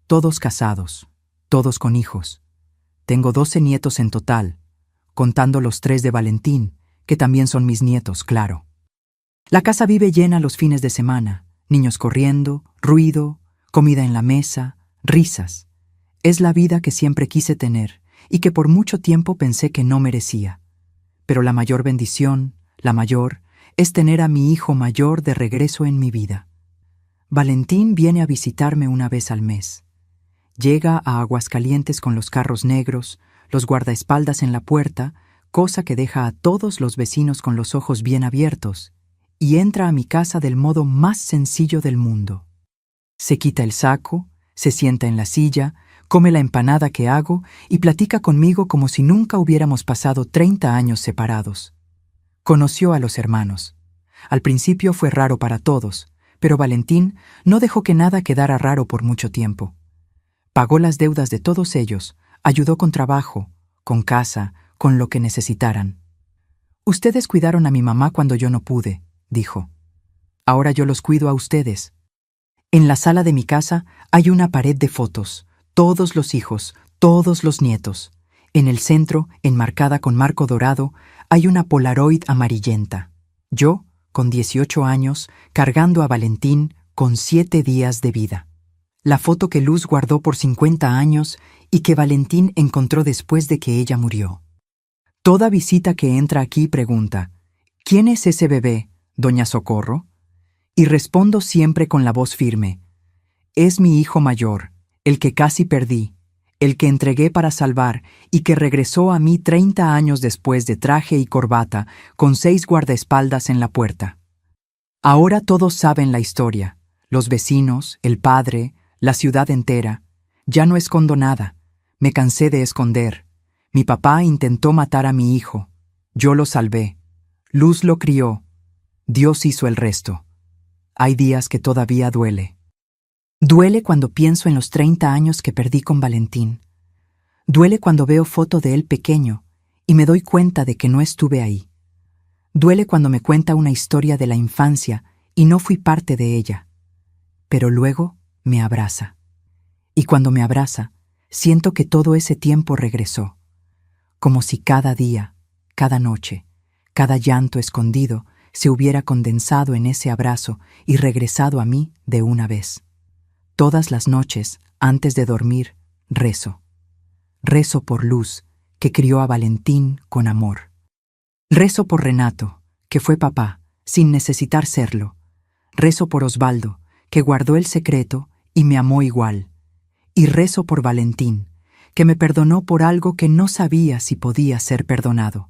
todos casados, todos con hijos. Tengo 12 nietos en total, contando los 3 de Valentín, que también son mis nietos, claro. La casa vive llena los fines de semana, niños corriendo, ruido, comida en la mesa, risas. Es la vida que siempre quise tener y que por mucho tiempo pensé que no merecía. Pero la mayor bendición, la mayor, es tener a mi hijo mayor de regreso en mi vida. Valentín viene a visitarme una vez al mes. Llega a Aguascalientes con los carros negros, los guardaespaldas en la puerta, cosa que deja a todos los vecinos con los ojos bien abiertos, y entra a mi casa del modo más sencillo del mundo. Se quita el saco, se sienta en la silla, come la empanada que hago y platica conmigo como si nunca hubiéramos pasado 30 años separados. Conoció a los hermanos. Al principio fue raro para todos, pero Valentín no dejó que nada quedara raro por mucho tiempo. Pagó las deudas de todos ellos, ayudó con trabajo, con casa, con lo que necesitaran. Ustedes cuidaron a mi mamá cuando yo no pude, dijo. Ahora yo los cuido a ustedes. En la sala de mi casa hay una pared de fotos, todos los hijos, todos los nietos. En el centro, enmarcada con marco dorado, hay una Polaroid amarillenta. Yo, con 18 años, cargando a Valentín con 7 días de vida. La foto que Luz guardó por 50 años y que Valentín encontró después de que ella murió. Toda visita que entra aquí pregunta, ¿quién es ese bebé, doña Socorro? Y respondo siempre con la voz firme, es mi hijo mayor, el que casi perdí, el que entregué para salvar y que regresó a mí 30 años después de traje y corbata, con 6 guardaespaldas en la puerta. Ahora todos saben la historia, los vecinos, el padre, la ciudad entera. Ya no escondo nada. Me cansé de esconder. Mi papá intentó matar a mi hijo. Yo lo salvé. Luz lo crió. Dios hizo el resto. Hay días que todavía duele. Duele cuando pienso en los 30 años que perdí con Valentín. Duele cuando veo foto de él pequeño y me doy cuenta de que no estuve ahí. Duele cuando me cuenta una historia de la infancia y no fui parte de ella. Pero luego me abraza. Y cuando me abraza, siento que todo ese tiempo regresó. Como si cada día, cada noche, cada llanto escondido se hubiera condensado en ese abrazo y regresado a mí de una vez. Todas las noches, antes de dormir, rezo. Rezo por Luz, que crió a Valentín con amor. Rezo por Renato, que fue papá, sin necesitar serlo. Rezo por Osvaldo, que guardó el secreto y me amó igual. Y rezo por Valentín, que me perdonó por algo que no sabía si podía ser perdonado.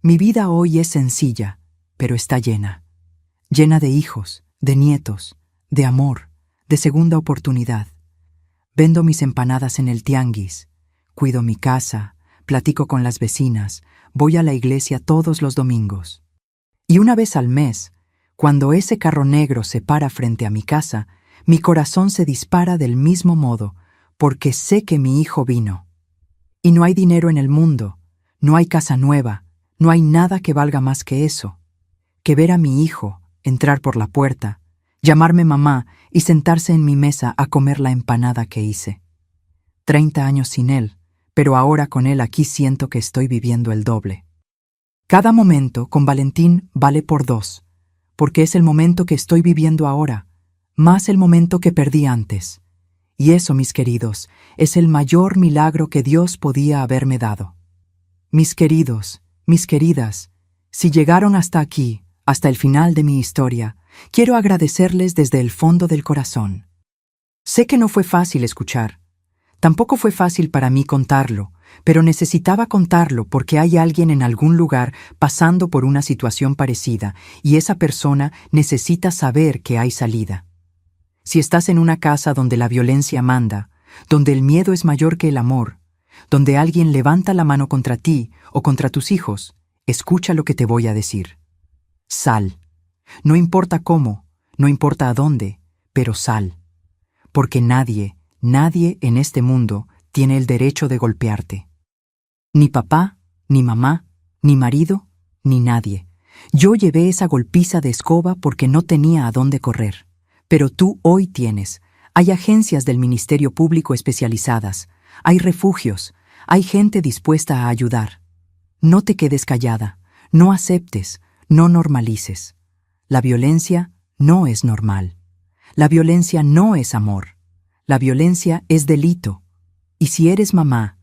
Mi vida hoy es sencilla, pero está llena. Llena de hijos, de nietos, de amor, de segunda oportunidad. Vendo mis empanadas en el tianguis, cuido mi casa, platico con las vecinas, voy a la iglesia todos los domingos. Y una vez al mes, cuando ese carro negro se para frente a mi casa, mi corazón se dispara del mismo modo, porque sé que mi hijo vino. Y no hay dinero en el mundo, no hay casa nueva, no hay nada que valga más que eso, que ver a mi hijo entrar por la puerta, llamarme mamá y sentarse en mi mesa a comer la empanada que hice. 30 años sin él, pero ahora con él aquí siento que estoy viviendo el doble. Cada momento con Valentín vale por 2, porque es el momento que estoy viviendo ahora, más el momento que perdí antes. Y eso, mis queridos, es el mayor milagro que Dios podía haberme dado. Mis queridos, mis queridas, si llegaron hasta aquí, hasta el final de mi historia, quiero agradecerles desde el fondo del corazón. Sé que no fue fácil escuchar. Tampoco fue fácil para mí contarlo, pero necesitaba contarlo porque hay alguien en algún lugar pasando por una situación parecida y esa persona necesita saber que hay salida. Si estás en una casa donde la violencia manda, donde el miedo es mayor que el amor, donde alguien levanta la mano contra ti o contra tus hijos, escucha lo que te voy a decir. Sal. No importa cómo, no importa a dónde, pero sal. Porque nadie en este mundo tiene el derecho de golpearte. Ni papá, ni mamá, ni marido, ni nadie. Yo llevé esa golpiza de escoba porque no tenía a dónde correr. Pero tú hoy tienes. Hay agencias del Ministerio Público especializadas. Hay refugios. Hay gente dispuesta a ayudar. No te quedes callada. No aceptes. No normalices. La violencia no es normal. La violencia no es amor. La violencia es delito. Y si eres mamá,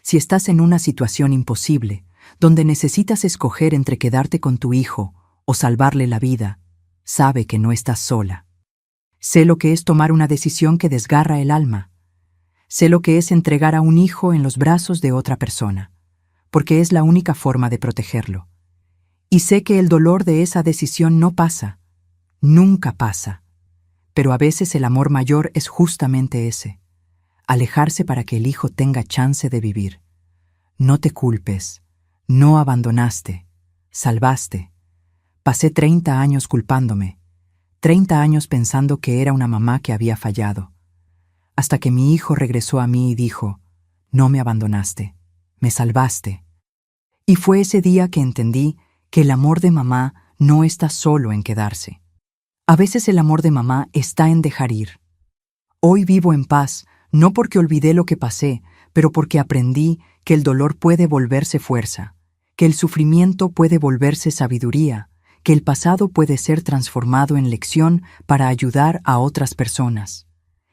si estás en una situación imposible, donde necesitas escoger entre quedarte con tu hijo o salvarle la vida, sabe que no estás sola. Sé lo que es tomar una decisión que desgarra el alma. Sé lo que es entregar a un hijo en los brazos de otra persona, porque es la única forma de protegerlo. Y sé que el dolor de esa decisión no pasa, nunca pasa. Pero a veces el amor mayor es justamente ese, alejarse para que el hijo tenga chance de vivir. No te culpes, no abandonaste, salvaste. Pasé 30 años culpándome, 30 años pensando que era una mamá que había fallado, hasta que mi hijo regresó a mí y dijo, no me abandonaste, me salvaste. Y fue ese día que entendí que el amor de mamá no está solo en quedarse. A veces el amor de mamá está en dejar ir. Hoy vivo en paz, no porque olvidé lo que pasé, pero porque aprendí que el dolor puede volverse fuerza, que el sufrimiento puede volverse sabiduría, que el pasado puede ser transformado en lección para ayudar a otras personas.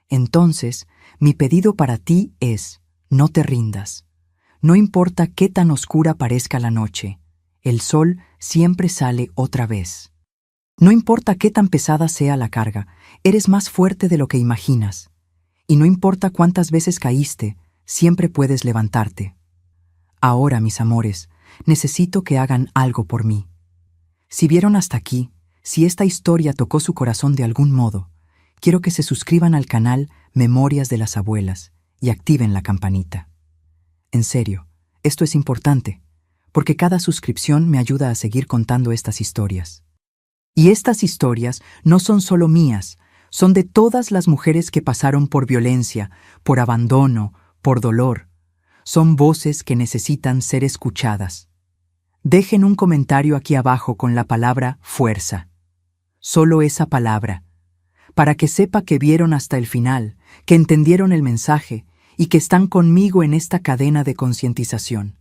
Entonces, mi pedido para ti es, no te rindas. No importa qué tan oscura parezca la noche, el sol siempre sale otra vez. No importa qué tan pesada sea la carga, eres más fuerte de lo que imaginas. Y no importa cuántas veces caíste, siempre puedes levantarte. Ahora, mis amores, necesito que hagan algo por mí. Si vieron hasta aquí, si esta historia tocó su corazón de algún modo, quiero que se suscriban al canal Memorias de las Abuelas y activen la campanita. En serio, esto es importante, porque cada suscripción me ayuda a seguir contando estas historias. Y estas historias no son solo mías, son de todas las mujeres que pasaron por violencia, por abandono, por dolor. son voces que necesitan ser escuchadas. Dejen un comentario aquí abajo con la palabra fuerza. Solo esa palabra, para que sepa que vieron hasta el final, que entendieron el mensaje y que están conmigo en esta cadena de concientización.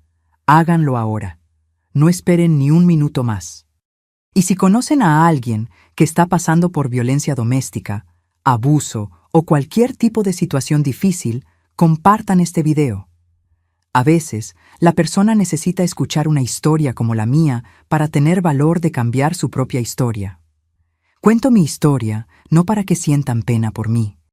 Háganlo ahora. No esperen ni un minuto más. Y si conocen a alguien que está pasando por violencia doméstica, abuso o cualquier tipo de situación difícil, compartan este video. A veces, la persona necesita escuchar una historia como la mía para tener valor de cambiar su propia historia. Cuento mi historia no para que sientan pena por mí,